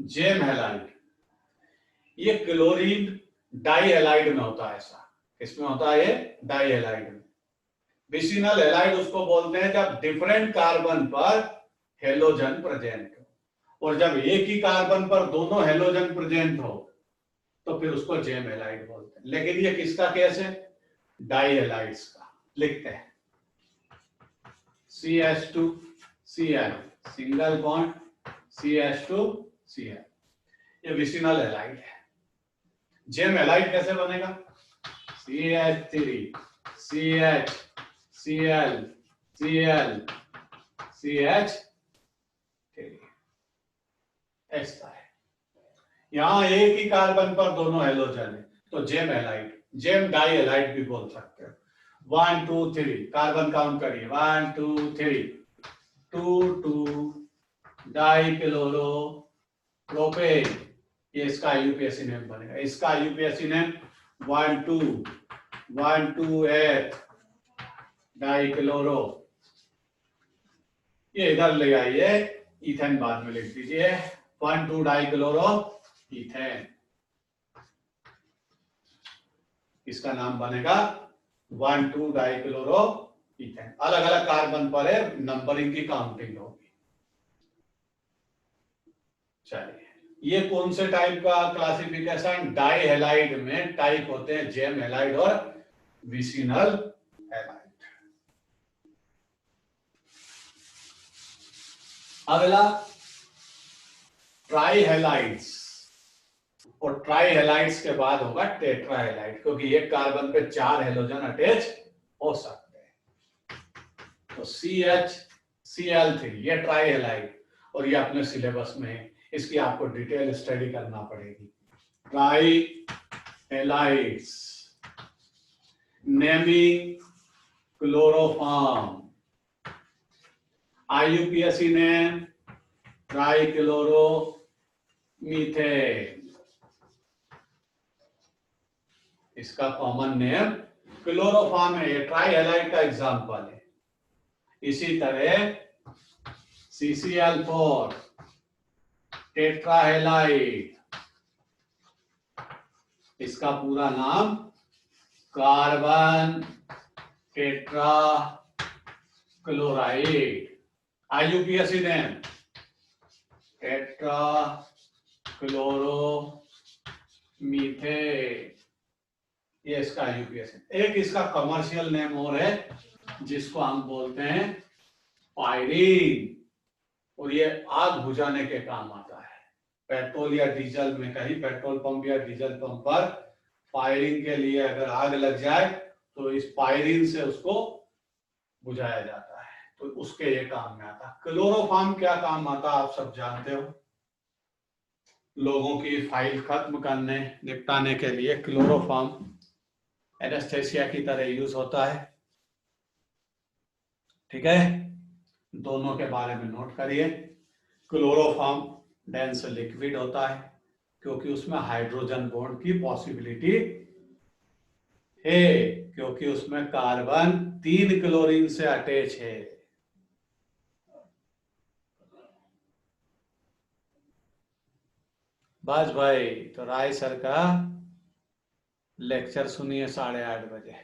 जेम हैलाइड। ये क्लोरीन डाई हैलाइड में होता है, ऐसा इसमें होता है, ये डाई हैलाइड में। विसिनल हैलाइड उसको बोलते हैं जब डिफरेंट कार्बन पर हेलोजन प्रेजेंट हो, और जब एक ही कार्बन पर दोनों हेलोजन प्रेजेंट हो तो फिर उसको जेम हैलाइड बोलते हैं। लेकिन ये किसका केस है? डाई हैलाइड्स का। लिखते हैं CH2 Cl single bond CH2 Cl, ये विसिनल हैलाइड है। जेम हैलाइड कैसे बनेगा? CH3 CH Cl Cl CH3, ऐसा है। यहां एक ही कार्बन पर दोनों हेलोजन है तो gem halide, gem di halide भी बोल सकते हो। 1 2 3 कार्बन काउंट करिए, 1 2 3, 2 2 डाई क्लोरो प्रोपेन, ये इसका यूपीएससी नेम बनेगा। इसका यूपीएससी नेम 1 2 1 2 8 डाई क्लोरो, ये इधर ले आइए, इथेन बाद में लिख दीजिए, 1 2 डाई क्लोरो इथेन, इसका नाम बनेगा 1 2 डाई क्लोरो इथेन। अलग अलग कार्बन पर है, नंबरिंग की काउंटिंग होगी। चलिए, ये कौन से टाइप का क्लासिफिकेशन? डाई हैलाइड में टाइप होते हैं जेम हैलाइड और विसिनल हैलाइड। अगला ट्राई हैलाइड्स, और ट्राई हैलाइड्स के बाद होगा टेट्रा हैलाइड, क्योंकि एक कार्बन पे 4 हेलोजन अटैच हो सकते हैं। तो CH Cl3 ये ट्राई हैलाइड, और ये अपने सिलेबस में है, इसकी आपको डिटेल स्टडी करना पड़ेगी। Try halides, naming chloroform, IUPAC name try chloro methane, इसका कॉमन नेम क्लोरोफॉर्म है, ये ट्राई हैलाइड का एग्जांपल है। इसी तरह CCl4 टेट्रा हैलाइड, इसका पूरा नाम carbon tetra chloride, IUPAC name tetra chloro methane, ये इसका IUPAC। एक इसका कमर्शियल नेम और है जिसको हम बोलते हैं पायरीन, और ये आग बुझाने के काम आता है। पेट्रोल या डीजल में, कहीं पेट्रोल पंप या डीजल पंप पर फायरिंग के लिए अगर आग लग जाए तो इस पायरीन से उसको बुझाया जाता है, तो उसके ये काम में आता है। क्लोरोफॉर्म क्या काम आता है आप सब जानते हो, लोगों की फाइल खत्म करने निपटाने के लिए क्लोरोफॉर्म एनेस्थेसिया की तरह यूज होता है। ठीक है, दोनों के बारे में नोट करिए। क्लोरोफॉर्म डेंस लिक्विड होता है क्योंकि उसमें हाइड्रोजन बॉन्ड की पॉसिबिलिटी है, क्योंकि उसमें कार्बन 3 क्लोरीन से अटैच है। बस भाई, तो राय सर का लेक्चर सुनिए 8:30 बजे,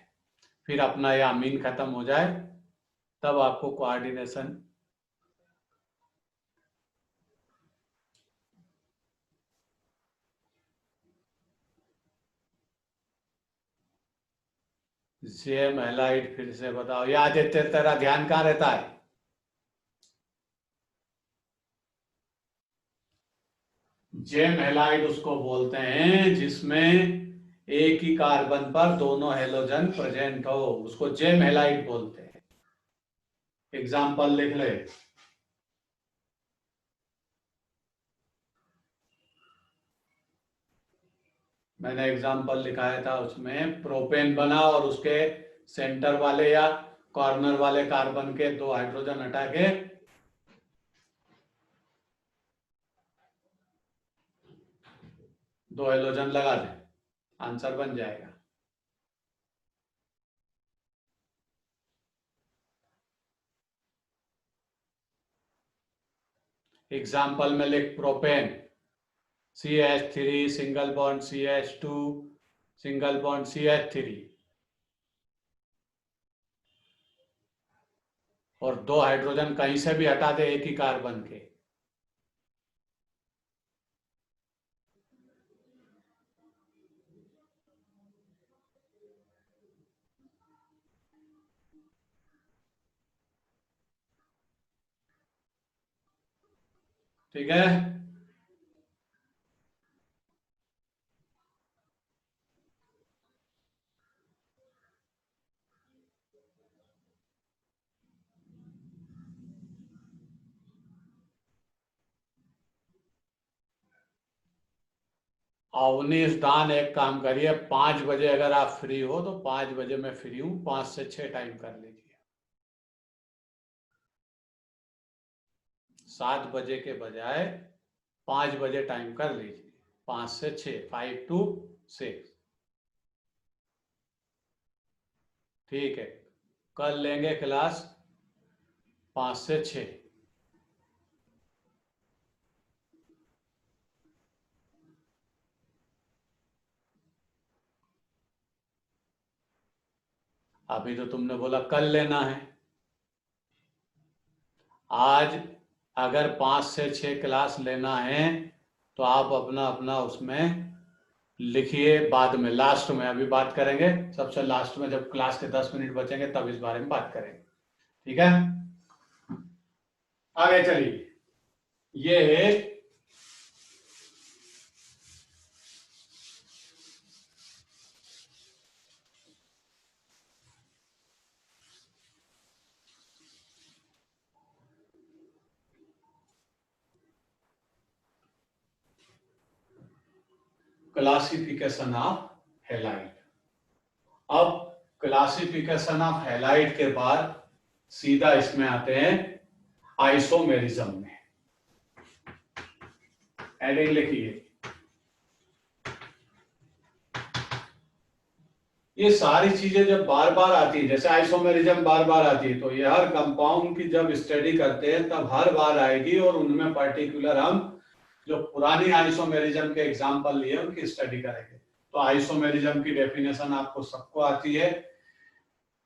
फिर अपना ये अमीन खत्म हो जाए तब आपको कोऑर्डिनेशन जेम हैलाइड फिर से बताओ। या आदित्य तेरा ध्यान कहाँ रहता है? जेम हैलाइड उसको बोलते हैं जिसमें एक ही कार्बन पर दोनों हेलोजन प्रेजेंट हो, उसको जेम हैलाइड बोलते हैं। एग्जाम्पल लिख ले। मैंने एग्जाम्पल लिखाया था, उसमें प्रोपेन बना और उसके सेंटर वाले या कॉर्नर वाले कार्बन के 2 हाइड्रोजन हटा के दो हेलोजन लगा दे, आंसर बन जाएगा। एग्जाम्पल में लिख propane CH3 single bond CH2 single bond CH3 और 2 हाइड्रोजन कहीं से भी हटा दे एक ही कार्बन के। ठीक है, अवनीश दान, एक काम करिए, 5 बजे अगर आप फ्री हो तो 5 बजे मैं फ्री हूं, 5 से 6 टाइम कर लीजिए। 7 बजे के बजाय 5 बजे टाइम कर लीजिए, 5 से 6, 5 to 6। ठीक है, कल लेंगे क्लास 5 से 6। अभी तो तुमने बोला कल लेना है, आज अगर 5 से 6 क्लास लेना है तो आप अपना अपना उसमें लिखिए, बाद में लास्ट में अभी बात करेंगे, सबसे लास्ट में जब क्लास के 10 मिनट बचेंगे तब इस बारे में बात करेंगे। ठीक है, आगे चलिए। ये है क्लासिफिकेशन ऑफ हैलाइड। अब क्लासिफिकेशन ऑफ हैलाइड के बाद सीधा इसमें आते हैं आइसोमेरिज्म में। हेडिंग लिखिए, ये सारी चीजें जब बार बार आती है, जैसे आइसोमेरिज्म बार बार आती है, तो ये हर कंपाउंड की जब स्टडी करते हैं तब हर बार आएगी, और उनमें पर्टिकुलर हम जो पुरानी आइसोमेरिज्म के एग्जांपल लिए उनकी स्टडी करेंगे। तो आइसोमेरिज्म की डेफिनेशन आपको सबको आती है,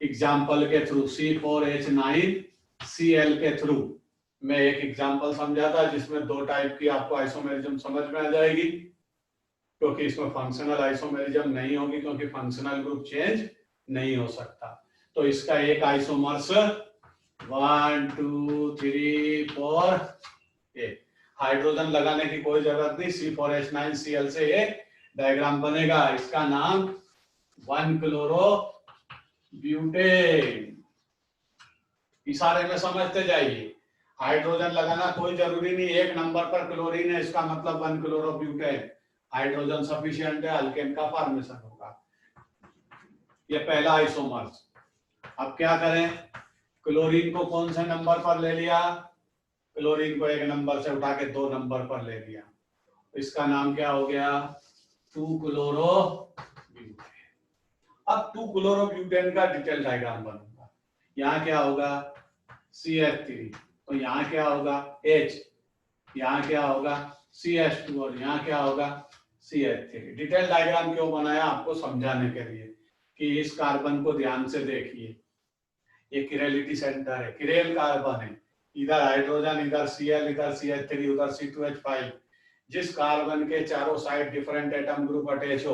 एग्जाम्पल के थ्रू। C4H9Cl के थ्रू मैं एक एग्जाम्पल समझा था जिसमें 2 टाइप की आपको आइसोमेरिज्म समझ में आ जाएगी, क्योंकि इसमें फंक्शनल आइसोमेरिज्म नहीं होगी, क्योंकि फंक्शनल ग्रुप चेंज नहीं हो सकता। तो इसका एक आइसोमर्स 1 2 3 4 8 हाइड्रोजन लगाने की कोई जरूरत नहीं, C4H9Cl से ये डायग्राम बनेगा। इसका नाम 1-क्लोरो ब्यूटेन। इशारे में समझते जाइए, हाइड्रोजन लगाना कोई जरूरी नहीं, 1 नंबर पर क्लोरीन है इसका मतलब 1-क्लोरो ब्यूटेन, हाइड्रोजन सफिशिएंट है, अल्केन का फॉर्मेशन होगा। ये पहला आइसोमर्स। अब क्या करें, क्लोरीन को कौन से नंबर पर ले लिया, क्लोरीन को 1 नंबर से उठा के 2 नंबर पर ले लिया, इसका नाम क्या हो गया, 2-क्लोरो ब्यूटेन। अब 2-क्लोरो ब्यूटेन का डिटेल डायग्राम बनूंगा। यहाँ क्या होगा CH3, तो यहाँ क्या होगा H, यहाँ क्या होगा CH2 और यहाँ क्या होगा CH3। डिटेल डायग्राम क्यों बनाया, आपको समझाने के लिए कि इस कार्बन को ध्यान से देखिए, ये किरेलिटी सेंटर है, किरेल कार्बन है, इधर हाइड्रोजन, इधर Cl, इधर CH3, उधर C2H5। जिस कार्बन के चारों side different atom group attach हो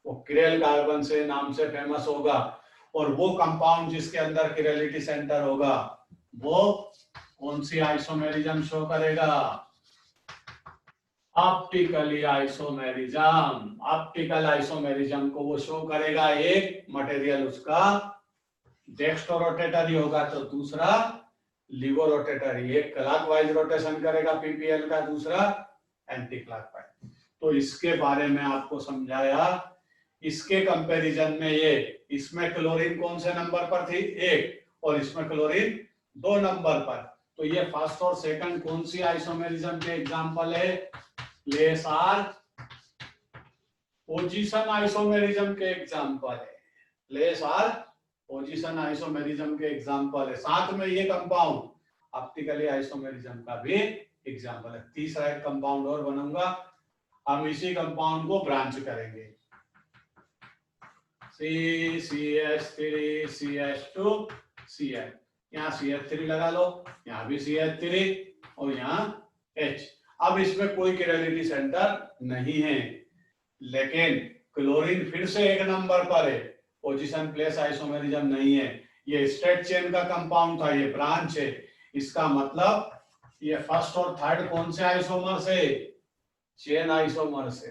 वो किरेल कार्बन से नाम से फेमस होगा, और वो कंपाउंड जिसके अंदर किरेलिटी सेंटर होगा वो कौन सी आइसोमेरिज्म शो करेगा, ऑप्टिकली आइसोमेरिज्म, ऑप्टिकल आइसोमेरिज्म को वो शो करेगा, एक मटेरियल उसका डेक्स्ट्रो रोटेटरी होगा तो दूसरा लिवो रोटेटरी, एक क्लॉकवाइज रोटेशन करेगा पीपीएल का, दूसरा एंटी क्लॉकवाइज। तो इसके बारे में आपको समझाया। इसके कंपैरिजन में ये, इसमें क्लोरीन कौन से नंबर पर थी, 1, और इसमें क्लोरीन 2 नंबर पर। तो ये फर्स्ट और सेकंड कौन सी आइसोमेरिज्म के एग्जांपल है, लेस आर पोजीशन आइसोमेरिज्म के एग्जांपल है, लेस आर पोजीशन आइसोमेरिज्म के एग्जांपल है। साथ में ये कंपाउंड ऑप्टिकली आइसोमेरिज्म का भी एग्जांपल है। तीसरा एक कंपाउंड और बनाऊंगा, हम इसी कंपाउंड को ब्रांच करेंगे, CH3 CH2 CH, यहाँ CH3 लगा लो, यहाँ भी CH3 और यहाँ H। अब इसमें कोई किरलिटी सेंटर नहीं है, लेकिन क्लोरीन फिर से 1 नंबर पर है, पोजीशन प्लेस आइसोमेरिज्म नहीं है। ये स्ट्रेट चेन का कंपाउंड था, ये ब्रांच है। इसका मतलब ये फर्स्ट और थर्ड कौन से आइसोमर से, चेन आइसोमर से।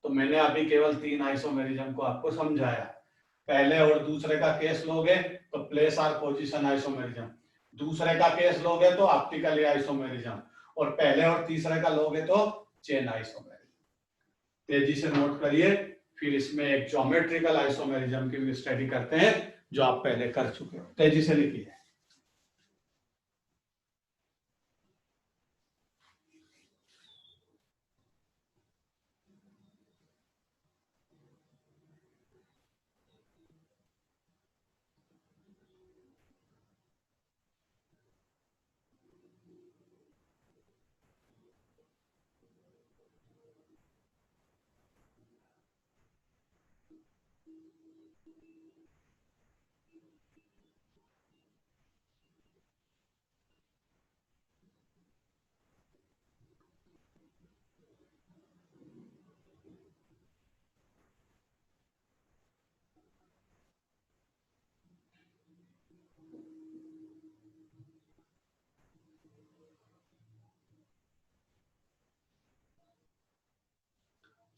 तो मैंने अभी केवल 3 आइसोमेरिज्म को आपको समझाया। पहले और दूसरे का केस लोगे तो प्लेस और पोजीशन आइसोमेरिज्म, दूसरे का केस लोगे तो ऑप्टिकली आइसोमेरिज्म, और पहले और तीसरे का लोगे तो चेन आइसोमेरिज्म। तेजी से नोट करिए, फिर इसमें एक ज्योमेट्रिकल आइसोमेरिज्म की भी स्टडी करते हैं जो आप पहले कर चुके हो। तेजी से लिखिए।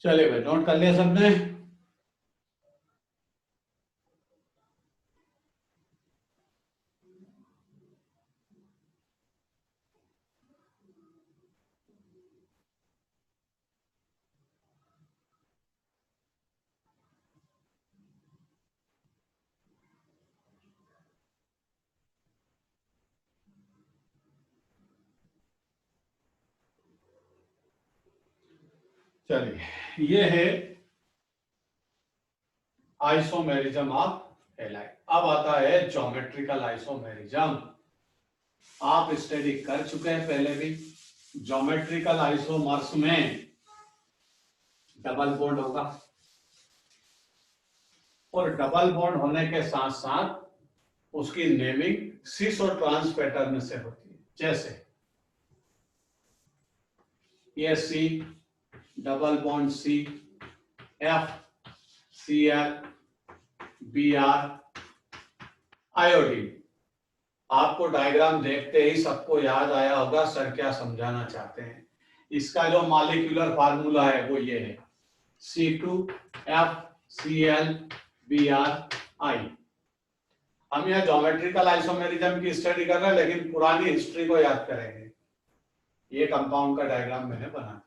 चलिए भाई, नोट कर लिया सबने। चलिए, ये है आइसोमेरिज्म ऑफ एलाइड। अब आता है ज्योमेट्रिकल आइसोमेरिज्म। आप स्टडी कर चुके हैं पहले भी। ज्योमेट्रिकल आइसोमर्स में डबल बॉन्ड होगा, और डबल बॉन्ड होने के साथ साथ उसकी नेमिंग सिस और ट्रांस पैटर्न से होती है। जैसे ये C double bond C, F Cl Br iodine. आपको डायग्राम देखते ही सबको याद आया होगा सर क्या समझाना चाहते हैं। इसका जो मॉलिक्यूलर फार्मूला है वो ये है, C2FClBrI। हम यहाँ ज्योमेट्रिकल आइसोमेरिज्म की स्टडी कर रहे हैं, लेकिन पुरानी हिस्ट्री को याद करेंगे। ये कंपाउंड का डायग्राम मैंने बना दिया।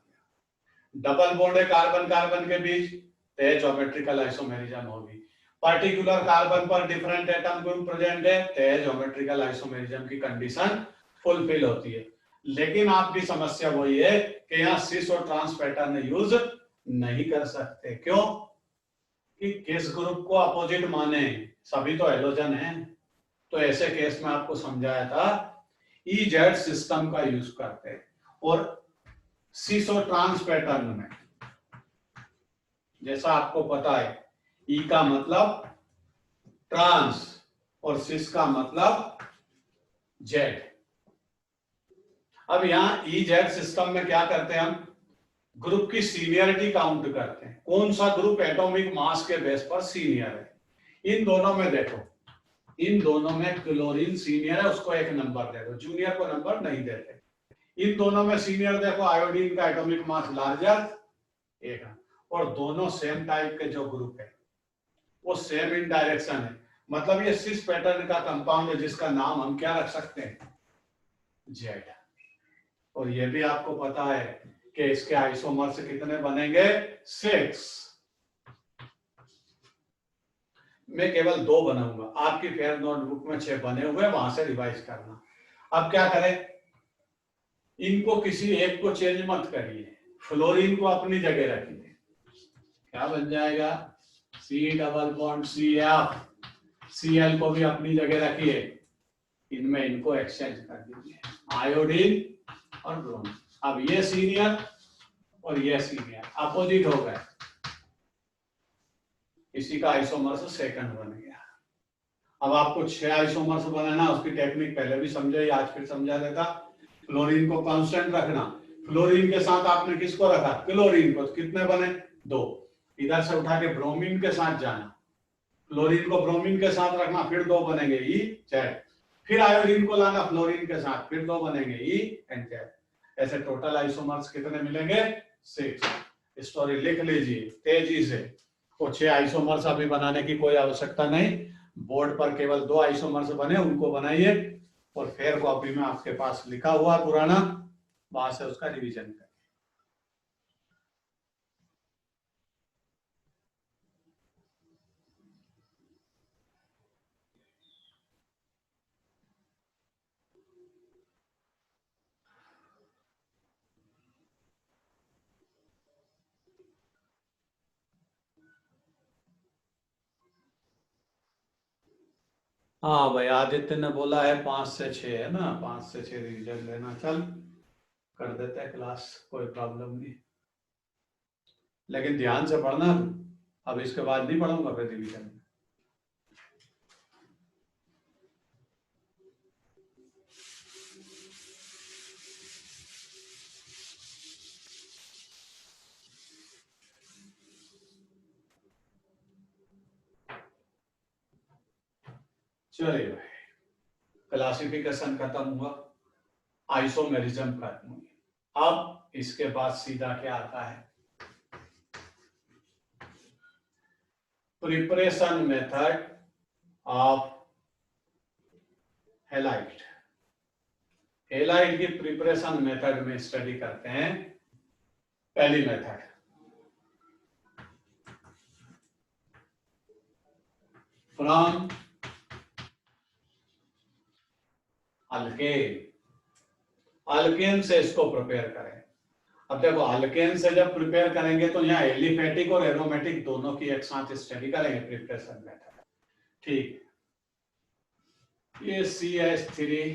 डबल बॉन्ड है कार्बन कार्बन के बीच, तो ज्योमेट्रिकल आइसोमेरिज्म होगी। पर्टिकुलर कार्बन पर डिफरेंट एटम ग्रुप प्रेजेंट है, तो ज्योमेट्रिकल आइसोमेरिज्म की कंडीशन फुलफिल होती है। लेकिन आपकी समस्या वही है कि यहाँ सिस और ट्रांस पैटर्न यूज नहीं कर सकते। क्यों? कि किस ग्रुप को अपोजिट माने, सभी तो हेलोजन है। तो ऐसे केस में आपको समझाया था EZ सिस्टम का यूज करते हैं। और सिस और ट्रांस पैटर्न में जैसा आपको पता है, ई का मतलब ट्रांस और सिस का मतलब जेड। अब यहां EZ सिस्टम में क्या करते हैं, हम ग्रुप की सीनियरिटी काउंट करते हैं। कौन सा ग्रुप एटॉमिक मास के बेस पर सीनियर है। इन दोनों में देखो, इन दोनों में क्लोरीन सीनियर है, उसको 1 नंबर दे दो, जूनियर को नंबर नहीं देते। इन दोनों में सीनियर देखो, आयोडीन का एटॉमिक मास लार्जर 1 है, और दोनों सेम टाइप के जो ग्रुप है वो सेम इन डायरेक्शन है, मतलब ये सिस पैटर्न का कंपाउंड है जिसका नाम हम क्या रख सकते हैं, जेड। और ये भी आपको पता है कि इसके आइसोमर्स कितने बनेंगे, 6। मैं केवल 2 बनाऊंगा, आपकी फेयर नोटबुक में 6 बने हुए, वहां से रिवाइज करना। अब क्या करें, इनको किसी एक को चेंज मत करिए, फ्लोरीन को अपनी जगह रखिए, क्या बन जाएगा, C+CF, Cl को भी अपनी जगह रखिए, इनमें इनको एक्सचेंज कर दीजिए, आयोडीन और ब्रोमीन। अब ये सीनियर और ये सीनियर अपोजिट हो गए, इसी का आइसोमर्स सेकंड बन गया। अब आपको 6 आइसोमर्स बनाना, उसकी टेक्निक पहले भी समझाई, आज फिर समझा देता। फ्लोरीन को कांस्टेंट रखना, फ्लोरीन के साथ आपने किसको रखा, क्लोरीन को, कितने बने, 2। इधर से उठा के ब्रोमीन के साथ जाना, फ्लोरीन को ब्रोमीन के साथ रखना, फिर 2 बनेंगे, ई जेड। फिर आयोडीन को लाना फ्लोरीन के साथ, फिर 2 बनेंगे, ई एंड जेड। ऐसे टोटल आइसोमर्स कितने मिलेंगे, 6। स्टोरी लिख लीजिए तेजी से। वो 6 आइसोमर्स अभी बनाने की कोई आवश्यकता नहीं, बोर्ड पर केवल 2 आइसोमर्स बने उनको बनाइए, और फेयर कॉपी में आपके पास लिखा हुआ पुराना, वहां से उसका रिवीजन करें। हाँ भाई, आदित्य ने बोला है 5 से 6 है ना, 5 से 6 रिवीजन लेना, चल कर देते हैं क्लास, कोई प्रॉब्लम नहीं, लेकिन ध्यान से पढ़ना। अब इसके बाद नहीं पढ़ूंगा फिर रिवीजन। चलिए भाई, क्लासिफिकेशन खत्म हुआ, आइसोमेरिज्म खत्म हुई। अब इसके बाद सीधा क्या आता है, preparation method of halide. Halide की प्रिपरेशन मेथड में स्टडी करते हैं। पहली मेथड, फ्रॉम अल्केन, अल्केन से इसको प्रिपेयर करें। अब देखो, अल्केन से जब प्रिपेयर करेंगे तो यहाँ एलिफेटिक और एरोमेटिक दोनों की एक साथ स्टडी करेंगे प्रिपरेशन मेथड, ठीक। ये CH3,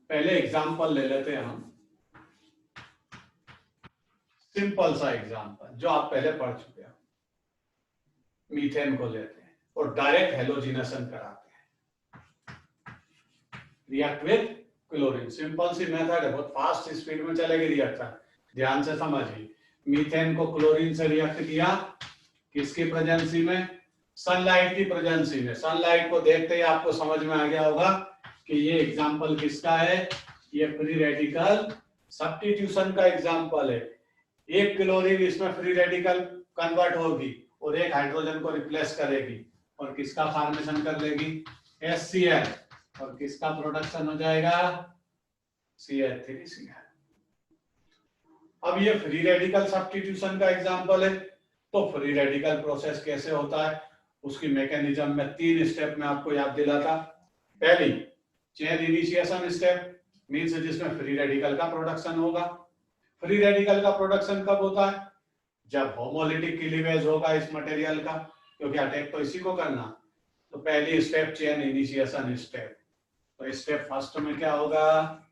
पहले एग्जांपल ले लेते हैं हम, सिंपल सा एग्जांपल जो आप पहले पढ़ चुके हो। मीथेन को लेते हैं और डायरेक्ट हेलोजिनेशन कराते हैं, रिएक्ट विद क्लोरीन। सिंपल सी मेथड है, बहुत फास्ट स्पीड में चलेगी रिएक्शन, ध्यान से समझिए। मीथेन को क्लोरीन से रिएक्ट किया, किसकी प्रेजेंसी में, सनलाइट की प्रेजेंसी में। सनलाइट को देखते ही आपको समझ में आ गया होगा कि ये एग्जांपल किसका है, ये फ्री रेडिकल सब्स्टिट्यूशन का एग्जांपल है। एक क्लोरीन इसमें फ्री रेडिकल कन्वर्ट होगी और एक हाइड्रोजन को रिप्लेस करेगी, और किसका फॉर्मेशन कर लेगी, HCl, और किसका प्रोडक्शन हो जाएगा, CH3Cl। अब ये फ्री रेडिकल सब्स्टिट्यूशन का एग्जांपल है, तो फ्री रेडिकल प्रोसेस कैसे होता है, उसकी मैकेनिज्म में 3 स्टेप में आपको याद दिलाता। पहली, चेन इनिशिएशन स्टेप, मींस जिसमें फ्री रेडिकल का प्रोडक्शन होगा। फ्री रेडिकल का प्रोडक्शन कब होता है, जब होमोलिटिक क्लीवेज होगा इस मटेरियल का, क्योंकि अटैक तो इसी को करना। तो पहली स्टेप चेन इनिशिएशन स्टेप। तो स्टेप फर्स्ट में क्या होगा,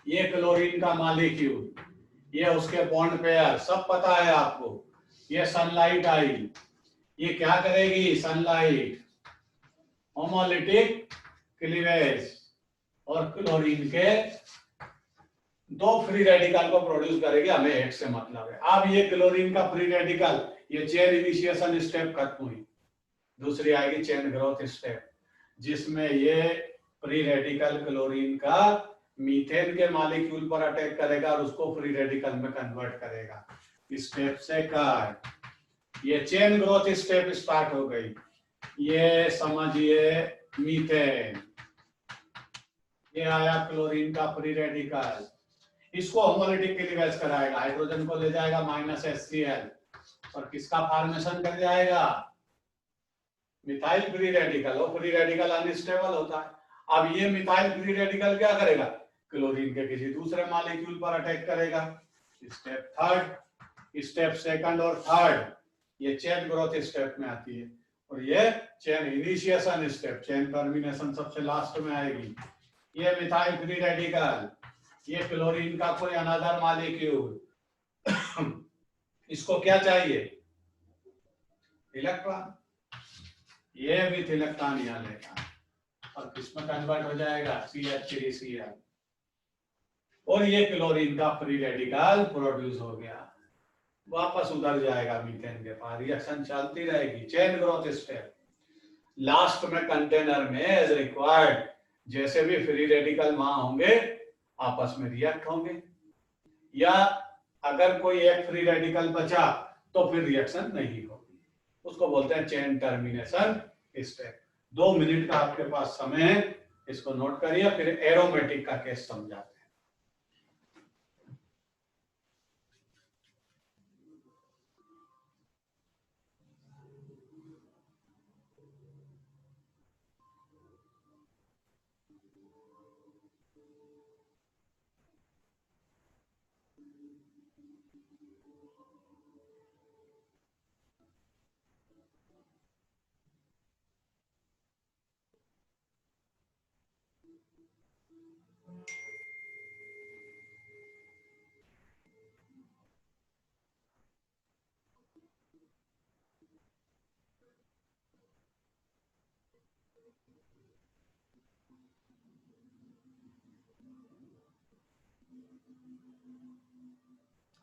ये क्लोरीन का मॉलिक्यूल, ये उसके बॉन्ड पेयर सब पता है आपको, ये सनलाइट आई, ये क्या करेगी, सनलाइट होमोलिटिक क्लीवेज और क्लोरीन के 2 फ्री रेडिकल को प्रोड्यूस करेगी, हमें एक से मतलब है। अब ये क्लोरीन का फ्री रेडिकल, ये चेन इनिशिएशन स्टेप खत्म हुई, दूसरी आएगी चेन ग्रोथ स्टेप, जिसमें ये फ्री रेडिकल क्लोरीन का मीथेन के मॉलिक्यूल पर अटैक करेगा और उसको फ्री रेडिकल में कन्वर्ट करेगा। स्टेप सेकंड, ये चेन ग्रोथ स्टेप स्टार्ट हो गई। ये समझिए मीथेन, ये आया क्लोरीन का फ्री रेडिकल, इसको होमोलिटिक के लिए कराएगा, हाइड्रोजन को ले जाएगा -HCl और किसका फॉर्मेशन कर जाएगा, मिथाइल फ्री रेडिकल। और फ्री रेडिकल अनस्टेबल होता है। अब ये मिथाइल फ्री रेडिकल क्या करेगा, क्लोरीन के किसी दूसरे मॉलिक्यूल पर अटैक करेगा। स्टेप थर्ड, स्टेप सेकंड और थर्ड ये चेन ग्रोथ स्टेप में आती है, और ये chain initiation step, chain termination सबसे लास्ट में आएगी। ये मिथाइल फ्री रेडिकल, ये क्लोरीन का कोई अनदर मॉलिक्यूल, इसको क्या चाहिए, इलेक्ट्रॉन, ये विथ इलेक्ट्रॉन यहाँ लेगा और किसमें कन्वर्ट हो जाएगा, CH3Cl, और ये क्लोरीन का फ्री रेडिकल प्रोड्यूस हो गया, वापस उधर जाएगा मीथेन के पास, रिएक्शन चलती रहेगी, चेन ग्रोथ स्टेप। लास्ट में कंटेनर में एज रिक्वायर्ड जैसे भी फ्री रेडिकल वहां होंगे आपस में रिएक्ट होंगे, या अगर कोई एक फ्री रेडिकल बचा तो फिर रिएक्शन नहीं होगी, उसको बोलते हैं चेन टर्मिनेशन स्टेप। 2 मिनट का आपके पास समय है, इसको नोट करिए, फिर एरोमेटिक का केस समझाते हैं।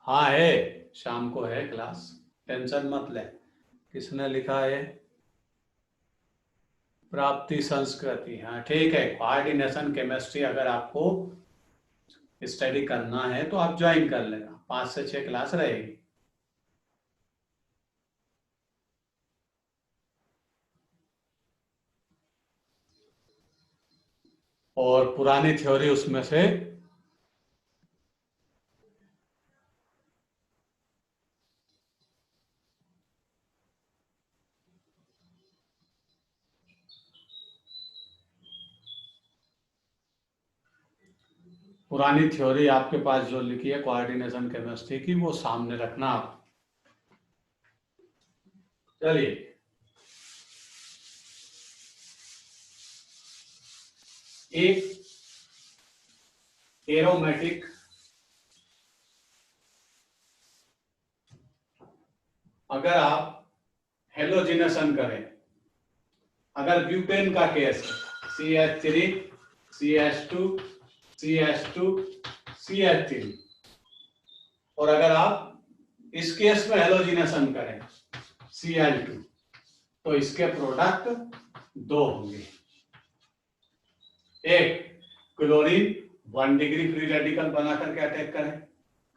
हाँ है, शाम को है क्लास, टेंशन मत ले। किसने लिखा है, प्राप्ति संस्कृति, हाँ ठीक है। कोऑर्डिनेशन केमिस्ट्री अगर आपको स्टडी करना है तो आप ज्वाइन कर लेना, 5 से 6 क्लास रहेगी। और पुरानी थ्योरी उसमें से पुरानी थ्योरी आपके पास जो लिखी है कोऑर्डिनेशन केमिस्ट्री की, वो सामने रखना आप। चलिए, एक एरोमेटिक अगर आप हेलोजिनेशन करें, अगर ब्यूटेन का केस है, CH3 CH2 CH2 CH3, और अगर आप इस केस में हेलोजिनेशन करें Cl2, तो इसके प्रोडक्ट 2 होंगे। एक, क्लोरीन 1 डिग्री फ्री रेडिकल बना करके अटैक करें,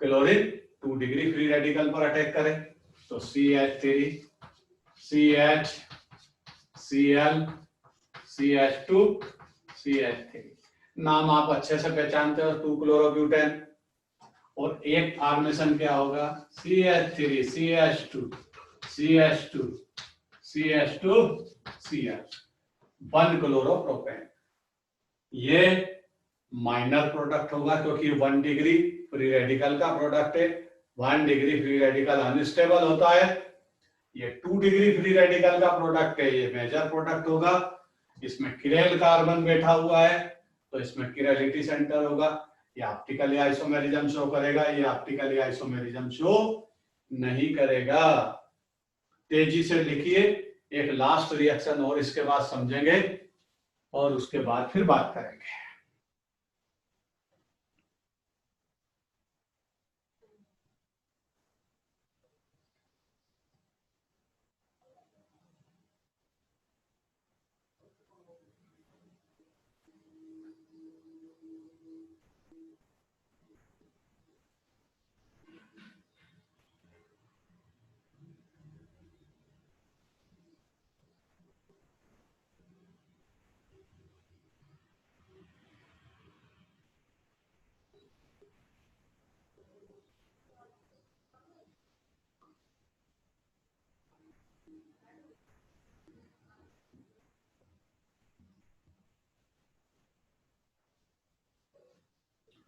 क्लोरीन 2 डिग्री फ्री रेडिकल पर अटैक करें, तो CH3 CH Cl CH2 CH3, नाम आप अच्छे से पहचानते हो, 2 क्लोरोब्यूटेन। और एक फॉर्मेशन क्या होगा, CH3 CH2 CH2 CH2 Cl, 1 chloropropane. ये माइनर प्रोडक्ट होगा क्योंकि 1 डिग्री फ्री रेडिकल का प्रोडक्ट है। 1 डिग्री फ्री रेडिकल अनस्टेबल होता है, ये 2 डिग्री फ्री रेडिकल का प्रोडक्ट है, ये मेजर प्रोडक्ट होगा। इसमें किरेल कार्बन बैठा हुआ है तो इसमें किरेलिटी सेंटर होगा, ये ऑप्टिकली आइसोमेरिज्म शो करेगा, ये ऑप्टिकली आइसोमेरिज्म शो नहीं करेगा। तेजी से लिखिए, एक लास्ट रिएक्शन और इसके बाद समझेंगे और उसके बाद फिर बात करेंगे।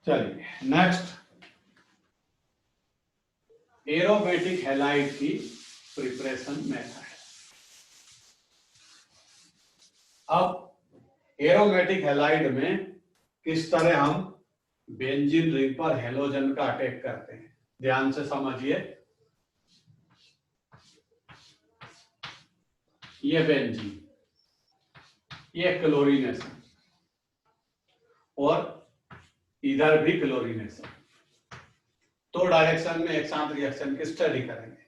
चलिए नेक्स्ट, एरोमेटिक हैलाइड की प्रिपरेशन मेथड। अब एरोमेटिक हैलाइड में किस तरह हम बेंजीन रिंग पर हेलोजन का अटैक करते हैं, ध्यान से समझिए। ये बेंजीन, ये क्लोरीनेशन और इधर भी क्लोरीनेशन, तो डायरेक्शन में एक साथ रिएक्शन की स्टडी करेंगे।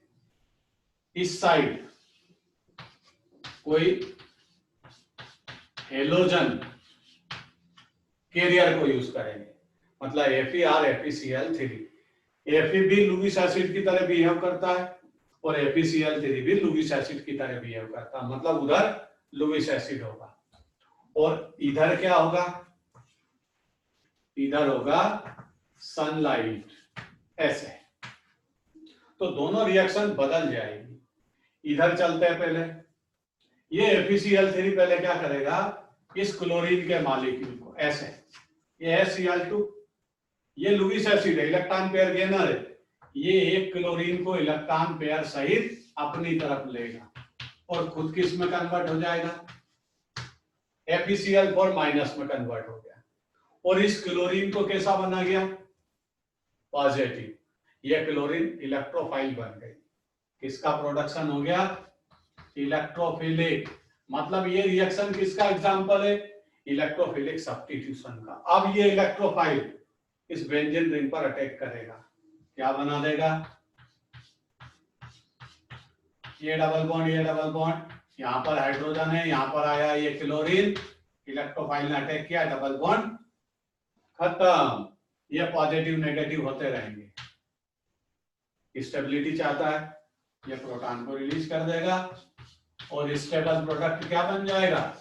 इस साइड कोई हेलोजन कैरियर को यूज करेंगे, मतलब FeR FeCl3। Fe भी लुईस एसिड की तरह बिहेव करता है और FeCl3 भी लुईस एसिड की तरह बिहेव करता है, मतलब उधर लुईस एसिड होगा और इधर क्या होगा, इधर होगा सनलाइट, ऐसे। तो दोनों रिएक्शन बदल जाएगी। इधर चलते हैं पहले, ये FeCl3 पहले क्या करेगा, इस क्लोरीन के मॉलिक्यूल को ऐसे, ये है Cl2, ये लुईस एसिड है, इलेक्ट्रॉन पेयर गेनर है, ये एक क्लोरीन को इलेक्ट्रॉन पेयर सहित अपनी तरफ लेगा और खुद किस में कन्वर्ट हो जाएगा, FeCl4 माइनस में कन्वर्ट हो गया और इस क्लोरीन को कैसा बना गया, पॉजिटिव। ये क्लोरीन इलेक्ट्रोफाइल बन गई, किसका प्रोडक्शन हो गया, इलेक्ट्रोफिलिक। मतलब ये रिएक्शन किसका एग्जांपल है, इलेक्ट्रोफिलिक सब्स्टिट्यूशन का। अब ये इलेक्ट्रोफाइल इस बेंजीन रिंग पर अटैक करेगा, क्या बना देगा, ये डबल बॉन्ड, ये डबल बॉन्ड, यहां पर हाइड्रोजन है, यहां पर आया ये क्लोरीन, इलेक्ट्रोफाइल ने अटैक किया, डबल बॉन्ड खत्म। ये पॉजिटिव नेगेटिव होते रहेंगे। स्टेबिलिटी चाहता है, ये प्रोटॉन को रिलीज कर देगा और स्टेबल प्रोडक्ट क्या बन जाएगा,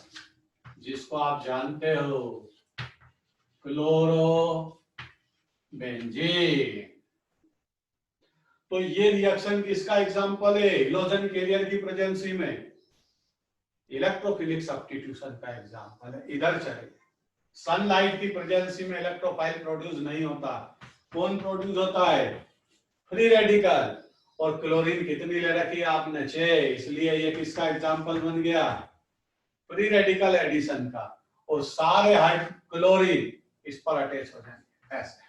जिसको आप जानते हो, क्लोरो बेंजीन। तो ये रिएक्शन किसका एग्जांपल है, हेलोजन कैरियर की प्रेजेंसी में इलेक्ट्रोफिलिक सब्स्टिट्यूशन का एग्जांपल है। इधर चलिए, सनलाइट की प्रेजेंसी में इलेक्ट्रोफाइल प्रोड्यूस नहीं होता, कौन प्रोड्यूस होता है, फ्री रेडिकल। और क्लोरीन कितनी ले रखी है आपने, 6, इसलिए ये किसका एग्जांपल बन गया, फ्री रेडिकल एडिशन का। और सारे क्लोरीन इस पर अटैच हो जाएंगे, ऐसे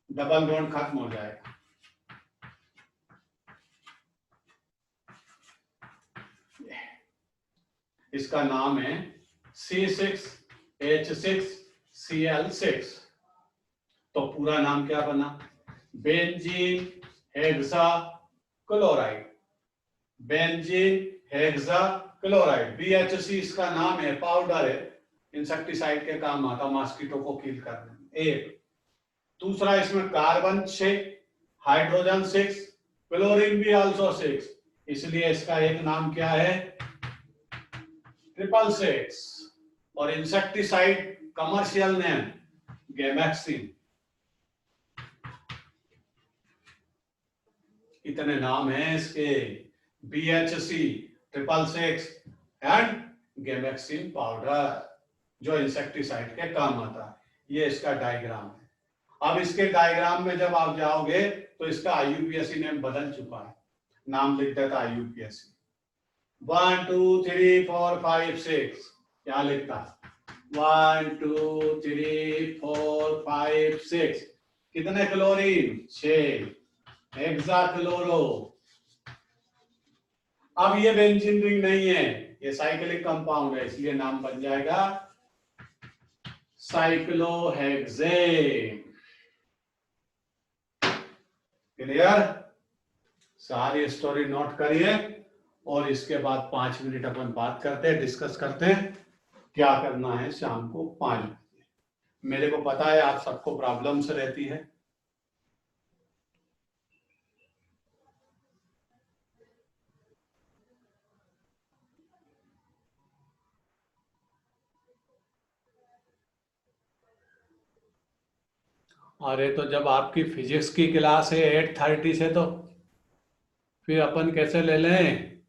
डबल बॉन्ड खत्म हो जाएगा। इसका नाम है C6H6Cl6। तो पूरा नाम क्या बना, benzene hexa chloride, benzene hexa chloride. BHC इसका नाम है, पाउडर है, इंसेक्टिसाइड के काम आता, मॉस्किटो को किल करने में। एक दूसरा, इसमें कार्बन 6, हाइड्रोजन 6, क्लोरीन भी आल्सो 6, इसलिए इसका एक नाम क्या है, 666। और इंसेक्टिसाइड कमर्शियल नेम गैमेक्सिन। इतने नाम हैं इसके, BHC 666 एंड गैमेक्सिन पाउडर, जो इंसेक्टिसाइड के काम आता है। ये इसका डायग्राम है। अब इसके डायग्राम में जब आप जाओगे तो इसका IUPAC नेम बदल चुका है, नाम लिख देता IUPAC 1 2 3 4 5 6, क्या लिखता, 1 2 3 4 5 6, कितने क्लोरीन, 6, हेक्सा क्लोरो। अब ये बेंजीन रिंग नहीं है, ये साइक्लिक कंपाउंड है, इसलिए नाम बन जाएगा साइक्लोहेक्सेन। क्लियर, सारी स्टोरी नोट करिए और इसके बाद 5 मिनट अपन बात करते हैं, डिस्कस करते हैं क्या करना है शाम को 5 बजे। मेरे को पता है आप सबको प्रॉब्लम्स रहती है, अरे तो जब आपकी फिजिक्स की क्लास है 8:30 से, तो फिर अपन कैसे ले लें,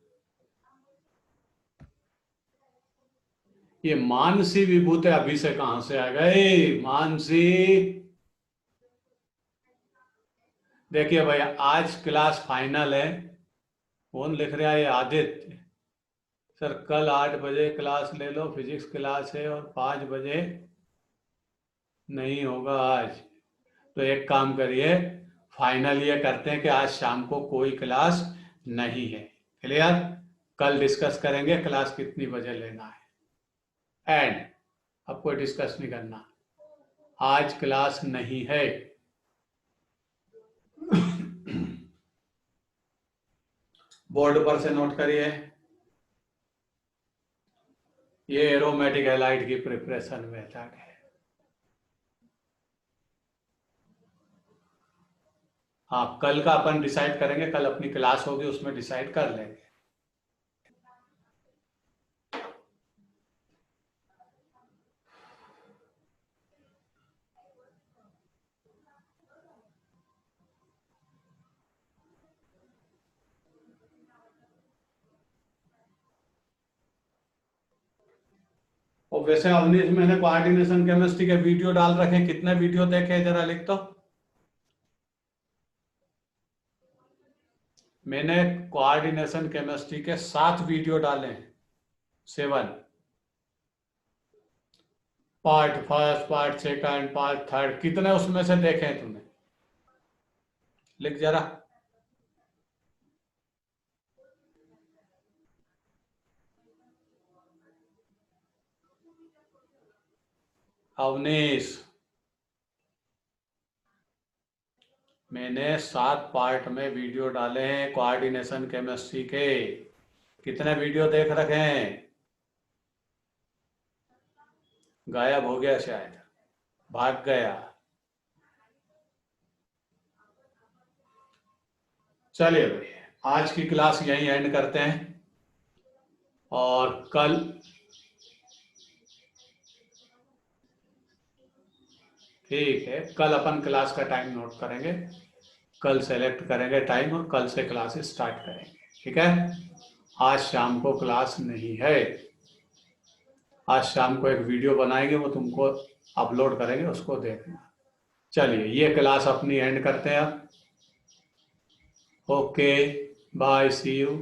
ये मानसी विभूति अभी से कहां से आ गए? मानसी, देखिए भाई आज क्लास फाइनल है। कौन लिख रहा है? ये आदित्य। सर कल 8 बजे क्लास ले लो, फिजिक्स क्लास है, और 5 बजे नहीं होगा आज। तो एक काम करिए, फाइनल ये करते हैं कि आज शाम को कोई क्लास नहीं है। क्लियर? कल डिस्कस करेंगे क्लास कितनी बजे लेना है। एंड अब कोई डिस्कस नहीं करना, आज क्लास नहीं है। बोर्ड पर से नोट करिए, ये एरोमेटिक हैलाइड की प्रिपरेशन मेथड है। हाँ, कल का अपन डिसाइड करेंगे, कल अपनी क्लास होगी उसमें डिसाइड कर लेंगे। और वैसे अवनीश, मैंने कोऑर्डिनेशन केमिस्ट्री के वीडियो डाल रखे, कितने वीडियो देखे जरा लिख तो। मैंने कोऑर्डिनेशन केमिस्ट्री के 7 वीडियो डाले हैं, 7। Part first, part second, part third, कितने उसमें से देखे हैं तुमने? लिख जरा। अवनीश, मैंने 7 पार्ट में वीडियो डाले हैं कोऑर्डिनेशन केमिस्ट्री के। कितने वीडियो देख रखे हैं? गायब हो गया शायद, भाग गया। चलिए भाई, आज की क्लास यहीं एंड करते हैं, और कल ठीक है, कल अपन क्लास का टाइम नोट करेंगे, कल सेलेक्ट करेंगे टाइम और कल से क्लास स्टार्ट करेंगे। ठीक है? आज शाम को क्लास नहीं है। आज शाम को एक वीडियो बनाएंगे, वो तुमको अपलोड करेंगे, उसको देखना। चलिए ये क्लास अपनी एंड करते हैं अब। Okay, bye, see you.